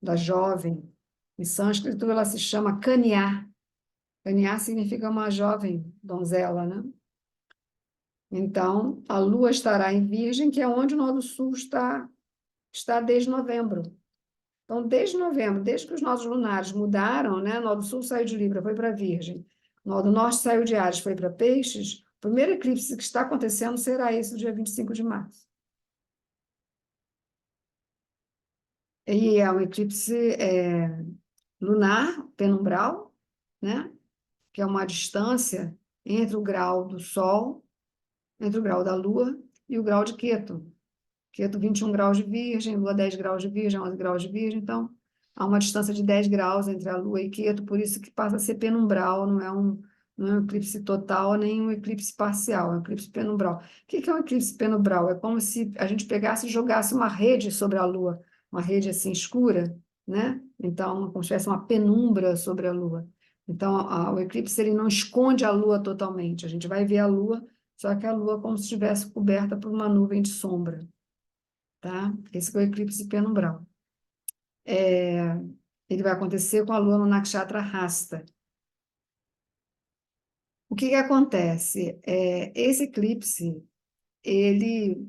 da jovem. Em sânscrito, ela se chama Kanya. Kanya significa uma jovem donzela, né? Então, a Lua estará em Virgem, que é onde o Nó do Sul está desde novembro. Então, desde novembro, desde que os nodos lunares mudaram, né? O Nó do Sul saiu de Libra, foi para Virgem. O Nó do Norte saiu de Áries, foi para Peixes. O primeiro eclipse que está acontecendo será esse, do dia 25 de março. E é um eclipse lunar, penumbral, né? Que é uma distância entre o grau do Sol, entre o grau da Lua e o grau de Queto. Queto, 21 graus de Virgem, Lua, 10 graus de Virgem, 11 graus de Virgem. Então, há uma distância de 10 graus entre a Lua e Queto, por isso que passa a ser penumbral, não é um eclipse total, nem um eclipse parcial, é um eclipse penumbral. O que é um eclipse penumbral? É como se a gente pegasse e jogasse uma rede sobre a Lua, uma rede assim escura, né? Então, como se tivesse uma penumbra sobre a Lua. Então, o eclipse ele não esconde a Lua totalmente, a gente vai ver a Lua, só que a Lua é como se estivesse coberta por uma nuvem de sombra. Tá? Esse é o eclipse penumbral. Ele vai acontecer com a Lua no Nakshatra Hasta. O que acontece? Esse eclipse, ele,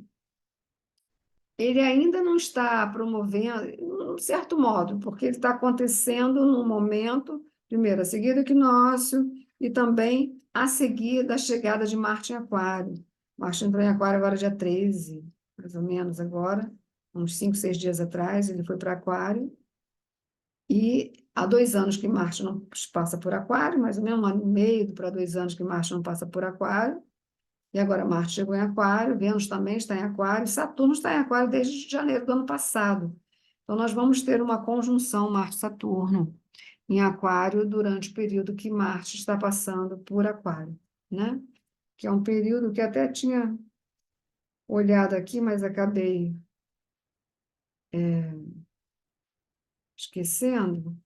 ele ainda não está promovendo, de um certo modo, porque ele está acontecendo no momento, primeiro, a seguir do equinócio, e também a seguir da chegada de Marte em Aquário. Marte entrou em Aquário agora dia 13, mais ou menos agora, uns 5, 6 dias atrás, ele foi para Aquário. E há 2 anos que Marte não passa por Aquário, mais ou menos 1 ano e meio para 2 anos que Marte não passa por Aquário. E agora Marte chegou em Aquário, Vênus também está em Aquário, Saturno está em Aquário desde janeiro do ano passado. Então, nós vamos ter uma conjunção Marte-Saturno em Aquário durante o período que Marte está passando por Aquário, né? Que é um período que até tinha olhado aqui, mas acabei esquecendo.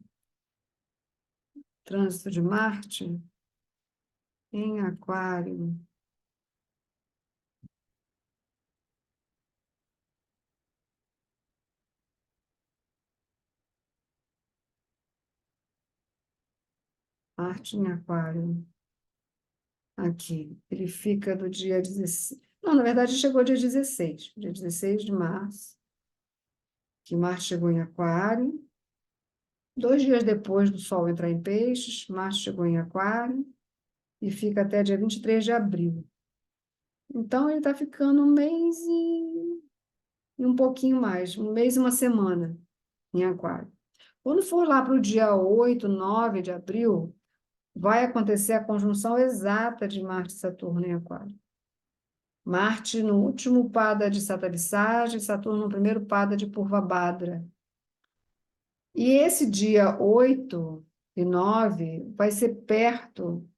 Trânsito de Marte em Aquário. Marte em Aquário. Aqui. Ele fica do dia 16. Não, na verdade, chegou dia 16 de março, que Marte chegou em Aquário. 2 dias depois do Sol entrar em Peixes, Marte chegou em Aquário e fica até dia 23 de abril. Então, ele está ficando 1 mês e um pouquinho mais, 1 mês e uma semana em Aquário. Quando for lá para o dia 8, 9 de abril, vai acontecer a conjunção exata de Marte e Saturno em Aquário. Marte no último pada de Sagitário, Saturno no primeiro pada de Purvabhadra. E esse dia 8 e 9 vai ser perto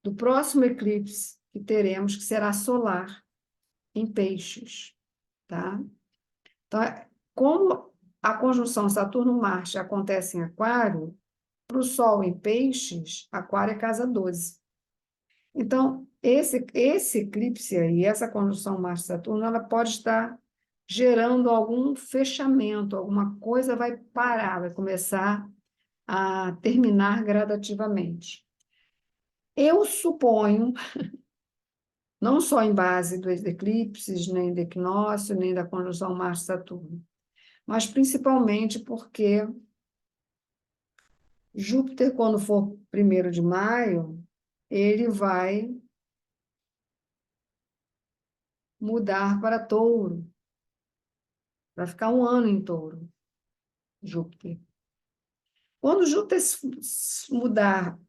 do próximo eclipse que teremos, que será solar, em Peixes, tá? Então, como a conjunção Saturno-Marte acontece em Aquário, para o Sol em Peixes, Aquário é casa 12. Então, esse eclipse aí, essa conjunção Marte-Saturno, ela pode estar gerando algum fechamento, alguma coisa vai parar, vai começar a terminar gradativamente. Eu suponho, não só em base dos eclipses, nem do equinócio, nem da conjunção Marte-Saturno, mas principalmente porque Júpiter, quando for 1º de maio, ele vai mudar para Touro, vai ficar 1 ano em Touro, Júpiter. Quando Júpiter mudar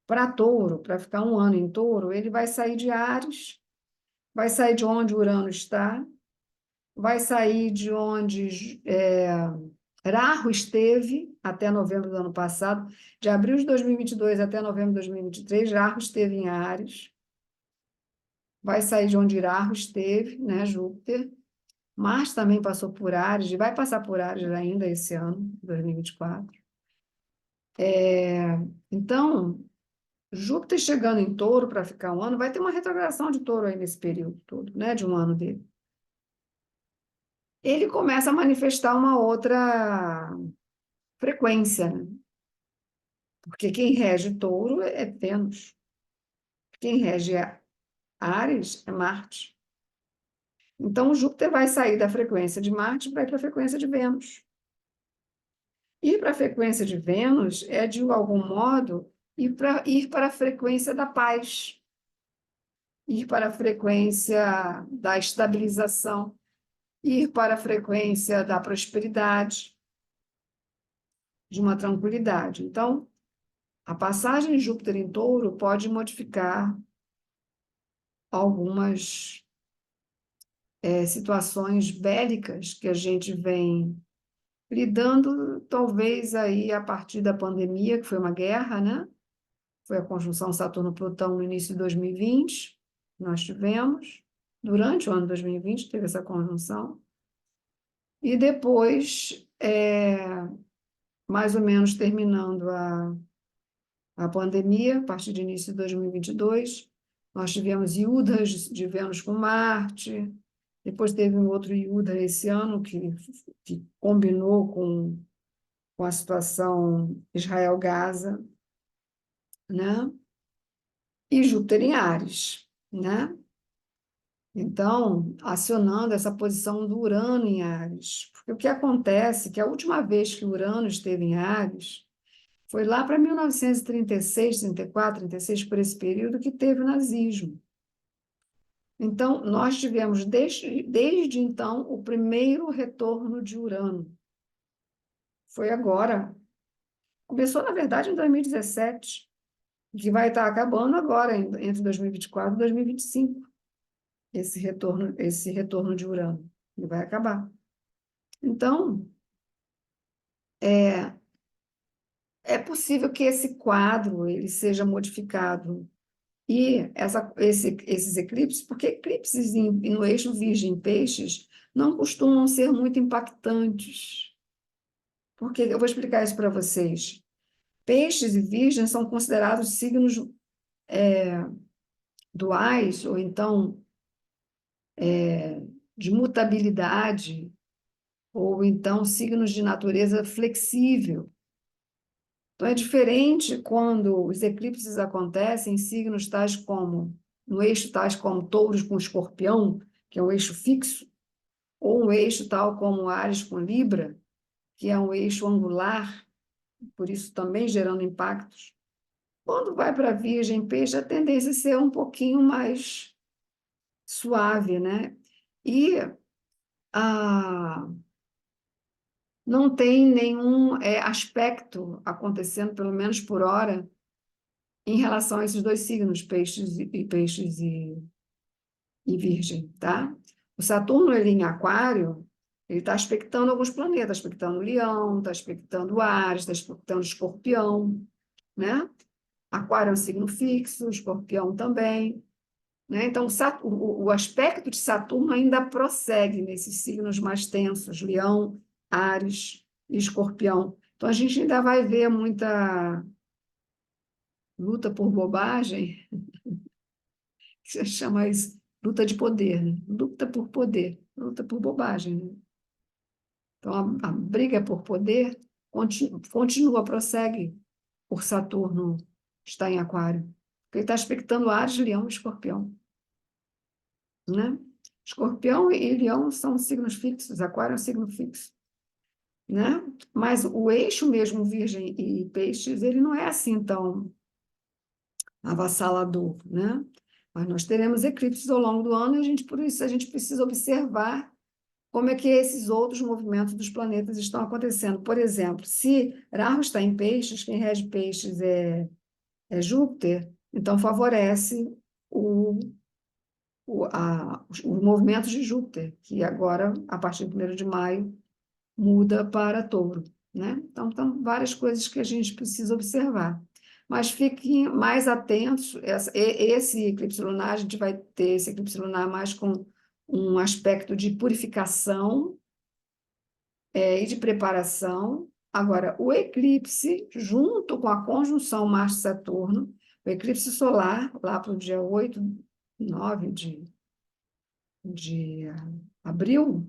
para Touro, para ficar 1 ano em Touro, ele vai sair de Áries, vai sair de onde Urano está, vai sair de onde Rahu esteve até novembro do ano passado, de abril de 2022 até novembro de 2023, Rahu esteve em Áries, vai sair de onde Rahu esteve, né, Júpiter. Marte também passou por Áries, e vai passar por Áries ainda esse ano, 2024. Então, Júpiter chegando em Touro para ficar um ano, vai ter uma retrogradação de Touro aí nesse período todo, né, de um ano dele. Ele começa a manifestar uma outra frequência, né? Porque quem rege Touro é Vênus. Quem rege Áries é Marte. Então, o Júpiter vai sair da frequência de Marte para ir para a frequência de Vênus. Ir para a frequência de Vênus é, de algum modo, ir para a frequência da paz, ir para a frequência da estabilização, ir para a frequência da prosperidade, de uma tranquilidade. Então, a passagem de Júpiter em Touro pode modificar algumas situações bélicas que a gente vem lidando, talvez aí a partir da pandemia, que foi uma guerra, né? Foi a conjunção Saturno-Plutão no início de 2020, nós tivemos, durante o ano 2020 teve essa conjunção, e depois, mais ou menos terminando a pandemia, a partir do início de 2022, nós tivemos Iudas de Vênus com Marte, depois teve um outro Iuda esse ano que combinou com a situação Israel-Gaza, né? E Júpiter em Áries, né? Então, acionando essa posição do Urano em Áries. Porque o que acontece é que a última vez que Urano esteve em Áries foi lá para 1936, 34, 36, por esse período que teve o nazismo. Então, nós tivemos, desde então, o primeiro retorno de Urano. Foi agora. Começou, na verdade, em 2017, que vai estar acabando agora, entre 2024 e 2025, esse retorno de Urano. Ele vai acabar. Então, é possível que esse quadro ele seja modificado. E esses eclipses, porque eclipses no eixo Virgem-Peixes não costumam ser muito impactantes. Porque eu vou explicar isso para vocês. Peixes e Virgem são considerados signos duais, ou então de mutabilidade, ou então signos de natureza flexível. Então, é diferente quando os eclipses acontecem em signos tais como, no eixo tais como Touros com Escorpião, que é um eixo fixo, ou um eixo tal como Áries com Libra, que é um eixo angular, por isso também gerando impactos. Quando vai para Virgem, Peixe, a tendência é ser um pouquinho mais suave, né? E ah, não tem nenhum aspecto acontecendo, pelo menos por hora, em relação a esses dois signos, peixes e virgem, tá? O Saturno, ele em aquário, ele está aspectando alguns planetas, está aspectando Leão, está aspectando Áries, está aspectando Escorpião, né? Aquário é um signo fixo, Escorpião também, né? Então, o aspecto de Saturno ainda prossegue nesses signos mais tensos, Leão, Áries e Escorpião. Então, a gente ainda vai ver muita luta por bobagem, que se chama isso, luta de poder, né? Luta por poder, luta por bobagem, né? Então, a briga por poder continua, prossegue por Saturno estar em Aquário. Porque ele está aspectando Áries, Leão e Escorpião, né? Escorpião e Leão são signos fixos, Aquário é um signo fixo, né? Mas o eixo mesmo, Virgem e Peixes, ele não é assim tão avassalador, né? Mas nós teremos eclipses ao longo do ano e por isso a gente precisa observar como é que esses outros movimentos dos planetas estão acontecendo. Por exemplo, se Rahu está em Peixes, quem rege Peixes é Júpiter, então favorece os movimentos de Júpiter, que agora, a partir de 1º de maio, muda para Touro, né? Então, várias coisas que a gente precisa observar. Mas fiquem mais atentos, esse eclipse lunar, a gente vai ter esse eclipse lunar mais com um aspecto de purificação e de preparação. Agora, o eclipse, junto com a conjunção Marte-Saturno, O eclipse solar, lá para o dia 8, 9 de abril,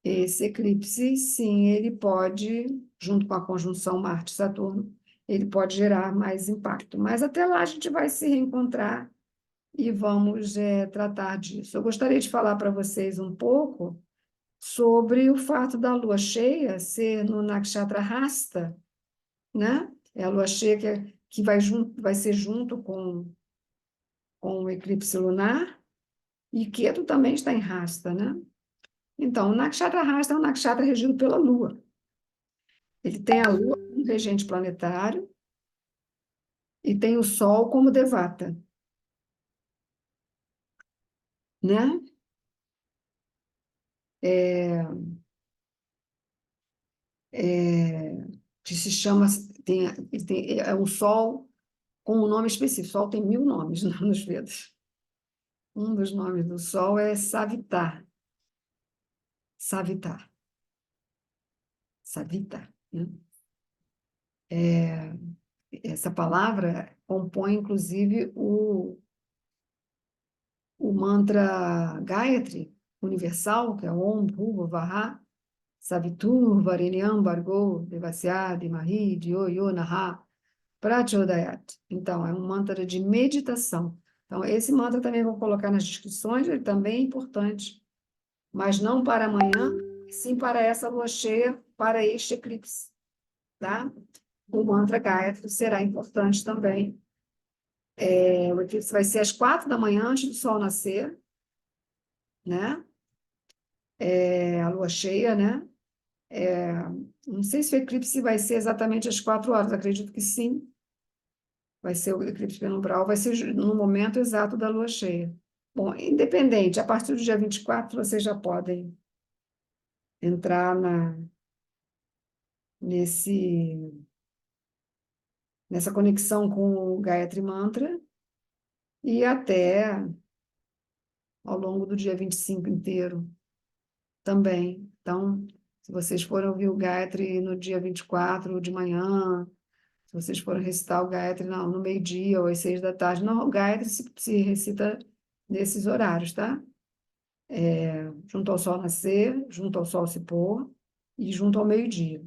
esse eclipse, sim, ele pode, junto com a conjunção Marte-Saturno, ele pode gerar mais impacto. Mas até lá a gente vai se reencontrar e vamos tratar disso. Eu gostaria de falar para vocês um pouco sobre o fato da lua cheia ser no Nakshatra Hasta, né? É a lua cheia que vai ser junto com o eclipse lunar, e Ketu também está em Hasta, né? Então, o Nakshatra Hasta é um nakshatra regido pela lua. Ele tem a lua como regente planetário e tem o sol como devata, né? É, é, que se chama, é um sol com um nome específico. O sol tem 1000 nomes nos Vedas. Um dos nomes do sol é Savitar. Savitar. Savita, né? Essa palavra compõe, inclusive, o mantra Gayatri universal, que é Om Bhuva Vaha Savitur Varenyam Bargo Devasya Dhimahi Dhyo Yo Naha Prachodayat. Então, é um mantra de meditação. Então, esse mantra também vou colocar nas descrições, ele também é importante, mas não para amanhã, sim para essa lua cheia, para este eclipse, tá? O mantra Gayatri será importante também. O eclipse vai ser às 4 da manhã, antes do sol nascer, né? A lua cheia, né? Não sei se o eclipse vai ser exatamente às 4 horas, acredito que sim. Vai ser o eclipse penumbral, vai ser no momento exato da lua cheia. Bom, independente, a partir do dia 24, vocês já podem entrar nesse, nessa conexão com o Gayatri Mantra e até ao longo do dia 25 inteiro também. Então, se vocês forem ouvir o Gayatri no dia 24 de manhã, se vocês forem recitar o Gayatri no meio-dia ou às 6 da tarde, não, o Gayatri se recita nesses horários, tá? Junto ao sol nascer, junto ao sol se pôr e junto ao meio-dia.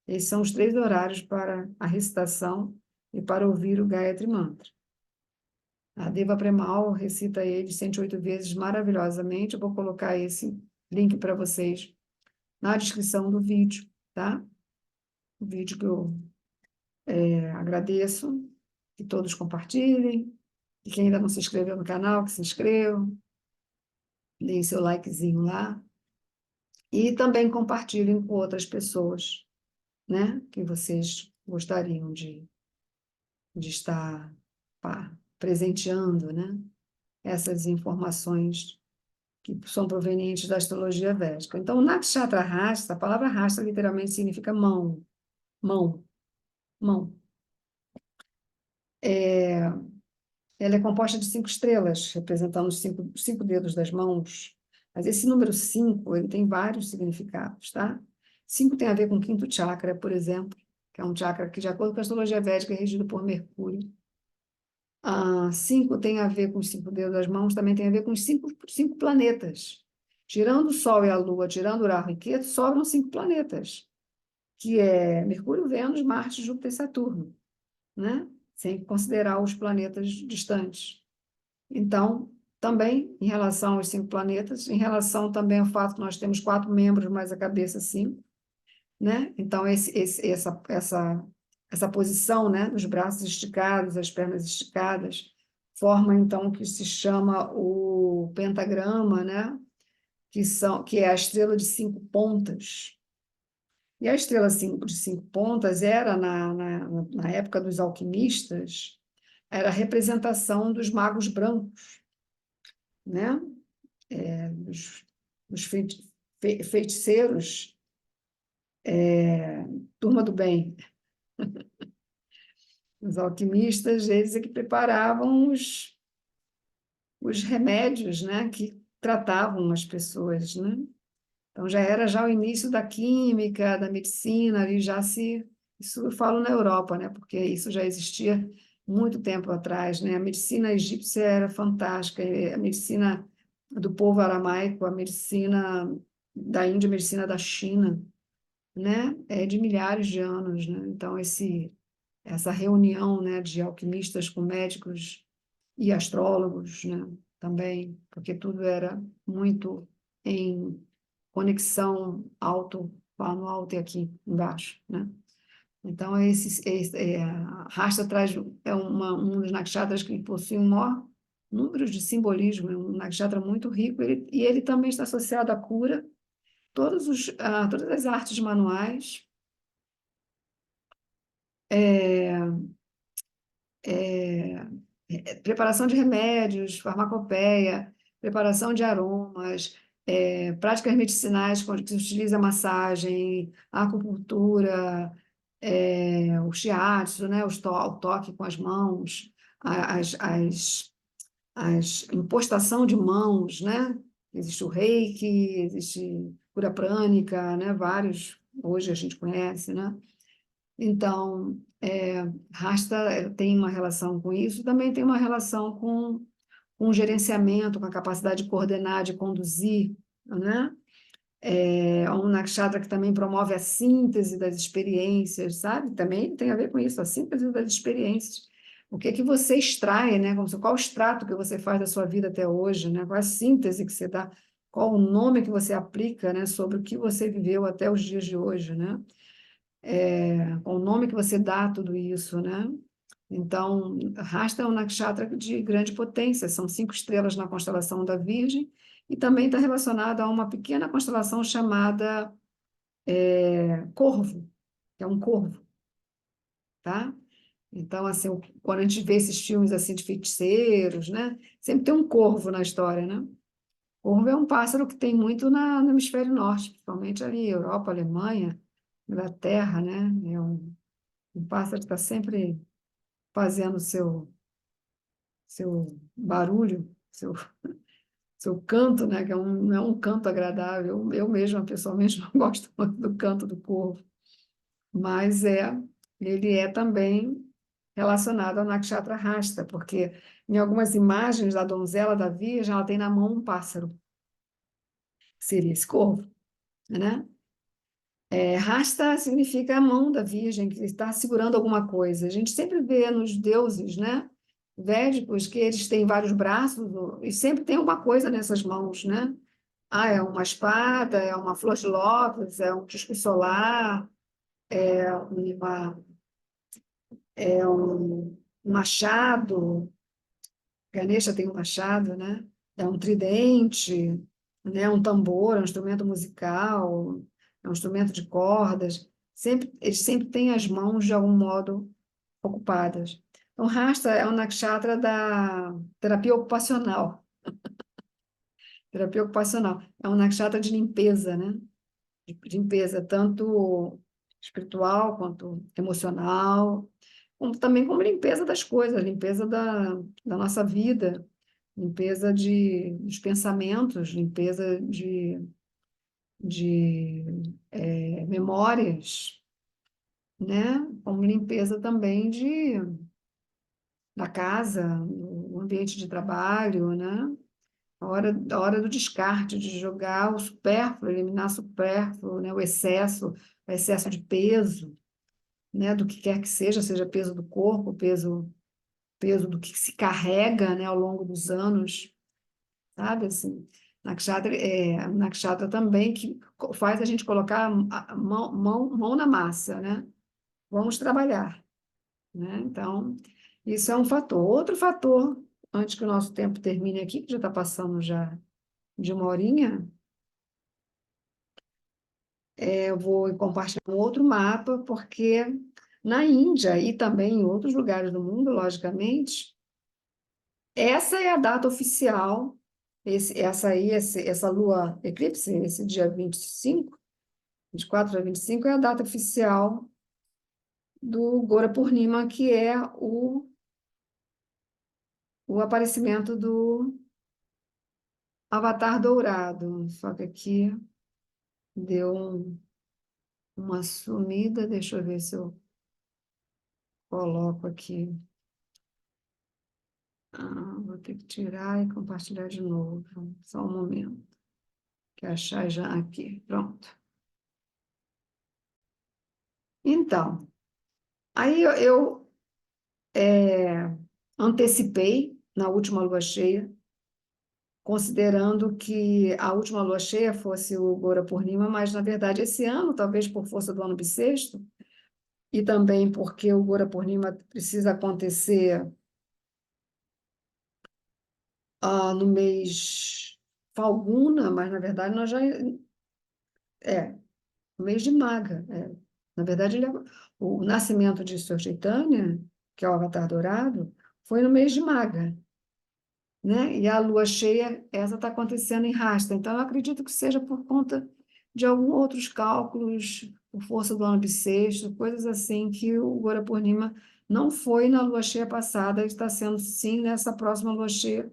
Esses são os 3 horários para a recitação e para ouvir o Gayatri Mantra. A Deva Premal recita ele 108 vezes maravilhosamente. Eu vou colocar esse link para vocês na descrição do vídeo, tá? O vídeo que eu agradeço, que todos compartilhem, e quem ainda não se inscreveu no canal, que se inscreva, deem seu likezinho lá, e também compartilhem com outras pessoas, né? Que vocês gostariam de estar presenteando, né? Essas informações que são provenientes da astrologia védica. Então, o Nakshatra Hasta, a palavra Hasta literalmente significa mão, mão, mão. Ela é composta de 5 estrelas, representando os cinco dedos das mãos. Mas esse número 5, ele tem vários significados, tá? 5 tem a ver com o quinto chakra, por exemplo, que é um chakra que, de acordo com a astrologia védica, é regido por Mercúrio. 5 tem a ver com os 5 dedos das mãos, também tem a ver com os cinco planetas. Tirando o Sol e a Lua, tirando Urano e Ketu, sobram 5 planetas, que é Mercúrio, Vênus, Marte, Júpiter e Saturno, né? Sem considerar os planetas distantes. Então, também, em relação aos 5 planetas, em relação também ao fato que nós temos 4 membros, mais a cabeça 5, né? Então, essa posição, né, dos braços esticados, as pernas esticadas, forma, então, o que se chama o pentagrama, né? Que é a estrela de 5 pontas. E a estrela de 5 pontas era, na época dos alquimistas, era a representação dos magos brancos, né? Dos feiticeiros, turma do bem. Os alquimistas, eles é que preparavam os remédios, né? Que tratavam as pessoas, né? Então, já era já o início da química, da medicina, ali já se... Isso eu falo na Europa, né? Porque isso já existia muito tempo atrás, né? A medicina egípcia era fantástica, a medicina do povo aramaico, a medicina da Índia, a medicina da China, né? É de milhares de anos, né? Então, essa reunião, né, de alquimistas com médicos e astrólogos, né? Também, porque tudo era muito em conexão alto, lá no alto e aqui embaixo, né? Então, a Rasta traz, um dos nakshatras que possui um maior número de simbolismo, é um nakshatra muito rico, e ele também está associado à cura, todas as artes manuais, é, é, preparação de remédios, farmacopeia, preparação de aromas, práticas medicinais, onde se utiliza massagem, acupuntura, o shiatsu, né, o toque com as mãos, as, as, as impostação de mãos, né? Existe o reiki, existe cura prânica, né? Vários, hoje a gente conhece, né? Então, Rasta tem uma relação com isso, também tem uma relação com o gerenciamento, com a capacidade de coordenar, de conduzir, né? É um nakshatra que também promove a síntese das experiências, sabe? Também tem a ver com isso, a síntese das experiências. O que é que você extrai, né? Qual o extrato que você faz da sua vida até hoje, né? Qual a síntese que você dá, qual o nome que você aplica, né? Sobre o que você viveu até os dias de hoje, né? Qual o nome que você dá a tudo isso, né? Então, Rasta é um nakshatra de grande potência, são 5 estrelas na constelação da Virgem, e também está relacionado a uma pequena constelação chamada Corvo, que é um corvo, tá? Então, assim, quando a gente vê esses filmes assim de feiticeiros, né? Sempre tem um corvo na história, né? Corvo é um pássaro que tem muito no hemisfério norte, principalmente ali, Europa, Alemanha, Inglaterra, né? É um pássaro que está sempre fazendo seu barulho, seu canto, né? Que não é um canto agradável. Eu mesma, pessoalmente, não gosto muito do canto do corvo, mas ele é também relacionado ao Nakshatra Rasta, porque em algumas imagens da donzela da Virgem, ela tem na mão um pássaro, que seria esse corvo, né? Rasta significa a mão da Virgem, que está segurando alguma coisa. A gente sempre vê nos deuses, né, védicos, que eles têm vários braços e sempre tem uma coisa nessas mãos, né? Ah, é uma espada, é uma flor de lótus, é um disco solar, uma, um machado. Ganesha tem um machado, né? É um tridente, né? Um tambor, é um instrumento musical, é um instrumento de cordas. Eles sempre têm as mãos de algum modo ocupadas. Então, Rasta é um nakshatra da terapia ocupacional. Terapia ocupacional é um nakshatra de limpeza, né? De limpeza tanto espiritual quanto emocional, também como limpeza das coisas, limpeza da nossa vida, limpeza dos pensamentos, limpeza de memórias, né? Como limpeza também da casa, o ambiente de trabalho, né? A hora do descarte, de jogar o supérfluo, eliminar o supérfluo, né? O excesso de peso, né? Do que quer que seja peso do corpo, peso do que se carrega, né? Ao longo dos anos, sabe, assim, Nakshatra também que faz a gente colocar a mão na massa, né? Vamos trabalhar, né? Então, isso é um fator. Outro fator, antes que o nosso tempo termine aqui, que já está passando já de uma horinha, eu vou compartilhar um outro mapa, porque na Índia e também em outros lugares do mundo, logicamente, essa é a data oficial, essa lua eclipse, esse dia 24 a 25, é a data oficial do Gora Purnima, que é o aparecimento do Avatar Dourado. Só que aqui deu uma sumida, deixa eu ver se eu coloco aqui. Vou ter que tirar e compartilhar de novo. Só um momento. Que achar já aqui. Pronto. Então, aí antecipei na última lua cheia, considerando que a última lua cheia fosse o Gora Purnima, mas, na verdade, esse ano, talvez por força do ano bissexto, e também porque o Gora Purnima precisa acontecer no mês Falguna, mas, na verdade, nós já... É, no mês de Maga. Na verdade, o nascimento de Sr. Chaitanya, que é o Avatar Dourado, foi no mês de Maga, né? E a lua cheia, essa está acontecendo em Rasta. Então, eu acredito que seja por conta de alguns outros cálculos, por força do ano bissexto, coisas assim, que o Gora Purnima não foi na lua cheia passada, está sendo sim nessa próxima lua cheia,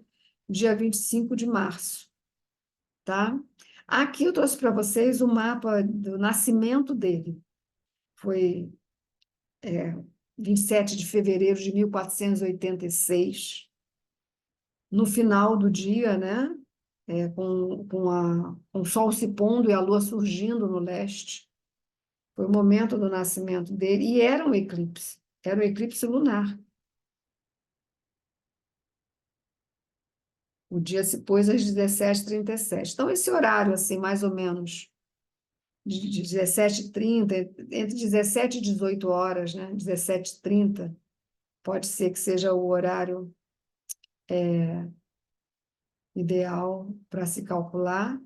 dia 25 de março, tá? Aqui eu trouxe para vocês o mapa do nascimento dele. Foi 27 de fevereiro de 1486, no final do dia, né? Com o sol se pondo e a lua surgindo no leste. Foi o momento do nascimento dele, e era um eclipse lunar. O dia se pôs às 17h37. Então, esse horário, assim, mais ou menos, de 17h30, entre 17 e 18 horas, né? 17h30, pode ser que seja o horário ideal para se calcular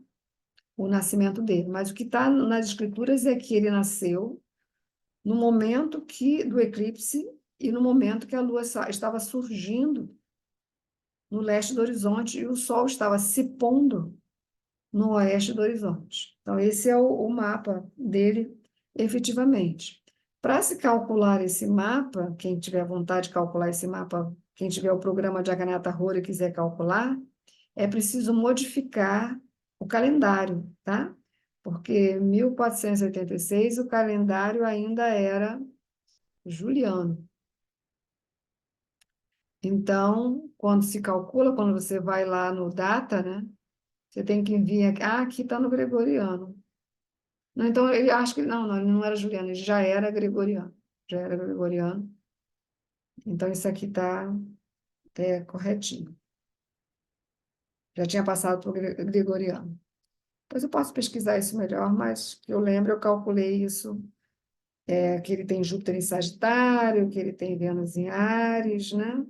o nascimento dele. Mas o que está nas escrituras é que ele nasceu no momento do eclipse e no momento que a lua estava surgindo no leste do horizonte e o sol estava se pondo no oeste do horizonte. Então, esse é o mapa dele, efetivamente. Para se calcular esse mapa, quem tiver vontade de calcular esse mapa, quem tiver o programa de Agnata Rora e quiser calcular, é preciso modificar o calendário, tá? Porque 1486 o calendário ainda era juliano. Então, quando se calcula, quando você vai lá no data, né? Você tem que vir aqui. Aqui está no gregoriano. Não, então, ele acho que não, não, ele não era juliano, ele já era gregoriano. Já era gregoriano. Então, isso aqui está corretinho. Já tinha passado para o gregoriano. Depois eu posso pesquisar isso melhor, mas eu lembro, eu calculei isso, que ele tem Júpiter em Sagitário, que ele tem Vênus em Áries, né?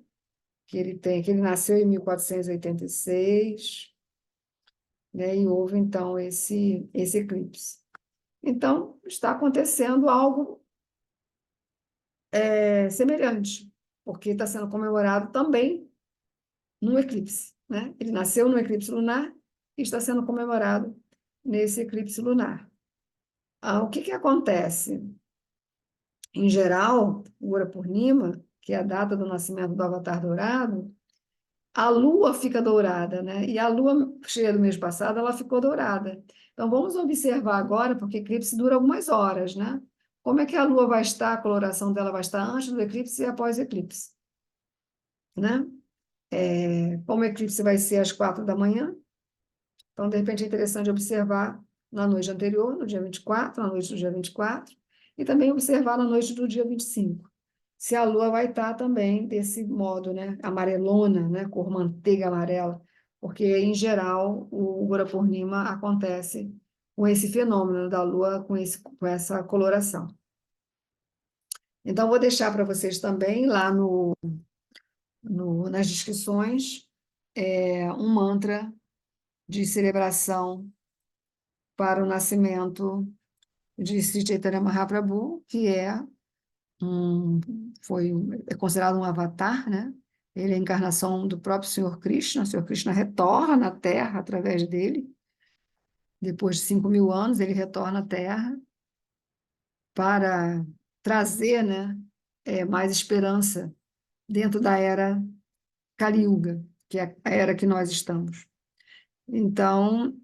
Que ele nasceu em 1486, né? E houve, então, esse eclipse. Então, está acontecendo algo semelhante, porque está sendo comemorado também num eclipse, né? Ele nasceu no eclipse lunar e está sendo comemorado nesse eclipse lunar. O que acontece? Em geral, o Gora Purnima, que é a data do nascimento do Avatar Dourado, a lua fica dourada, né? E a lua cheia do mês passado, ela ficou dourada. Então, vamos observar agora, porque eclipse dura algumas horas, né? Como é que a lua vai estar, a coloração dela vai estar antes do eclipse e após o eclipse, né? Como o eclipse vai ser às 4 da manhã, então, de repente, é interessante observar na noite anterior, no dia 24, na noite do dia 24, e também observar na noite do dia 25. Se a lua vai estar também desse modo, né? Amarelona, né? Cor manteiga amarela, porque, em geral, o Gora Purnima acontece com esse fenômeno da lua, com essa coloração. Então, vou deixar para vocês também, lá nas descrições, um mantra de celebração para o nascimento de Sri Chaitanya Mahaprabhu, que um, é considerado um avatar, né? Ele é a encarnação do próprio Senhor Krishna. O Senhor Krishna retorna à Terra através dele. Depois de 5.000 anos, ele retorna à Terra para trazer, né, mais esperança dentro da era Kali Yuga, que é a era que nós estamos. Então,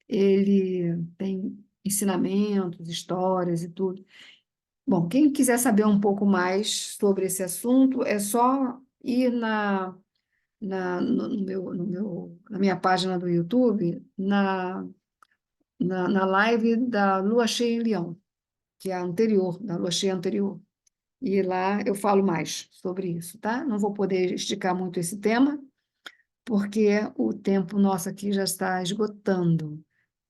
ele tem ensinamentos, histórias e tudo. Bom, quem quiser saber um pouco mais sobre esse assunto, é só e na minha página do YouTube, na live da Lua Cheia em Leão, que é a anterior, da Lua Cheia anterior. E lá eu falo mais sobre isso, tá? Não vou poder esticar muito esse tema, porque o tempo nosso aqui já está esgotando.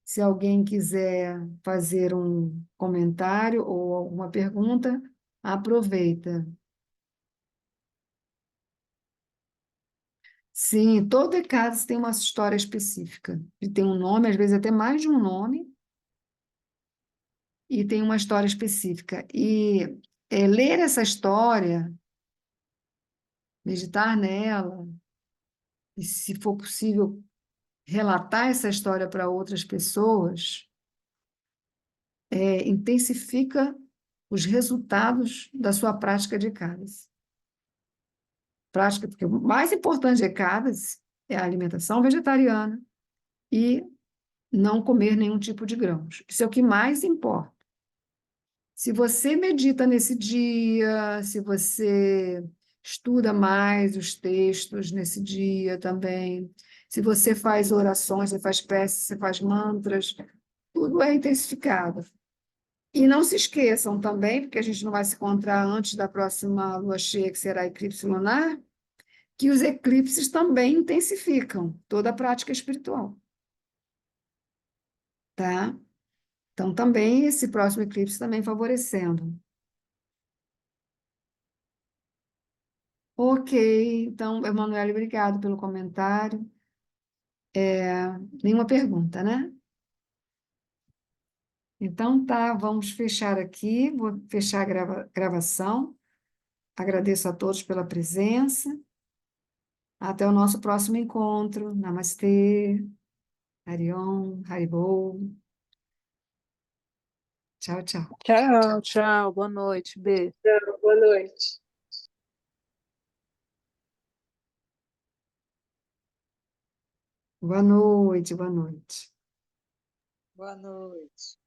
Se alguém quiser fazer um comentário ou alguma pergunta, aproveita. Sim, todo Ecades tem uma história específica. Ele tem um nome, às vezes até mais de um nome, e tem uma história específica. E ler essa história, meditar nela, e, se for possível, relatar essa história para outras pessoas, intensifica os resultados da sua prática de Ecades. Prática, porque o mais importante de Ecades é a alimentação vegetariana e não comer nenhum tipo de grãos. Isso é o que mais importa. Se você medita nesse dia, se você estuda mais os textos nesse dia também, se você faz orações, você faz preces, você faz mantras, tudo é intensificado. E não se esqueçam também, porque a gente não vai se encontrar antes da próxima lua cheia, que será eclipse lunar, que os eclipses também intensificam toda a prática espiritual, tá? Então, também esse próximo eclipse também favorecendo. Ok, então, Emanuele, obrigado pelo comentário. Nenhuma pergunta, né? Então tá, vamos fechar aqui, vou fechar a gravação. Agradeço a todos pela presença. Até o nosso próximo encontro. Namastê, Hariom, Haribol. Tchau, tchau. Tchau, tchau. Boa noite. Beijo. Boa noite. Boa noite, boa noite. Boa noite.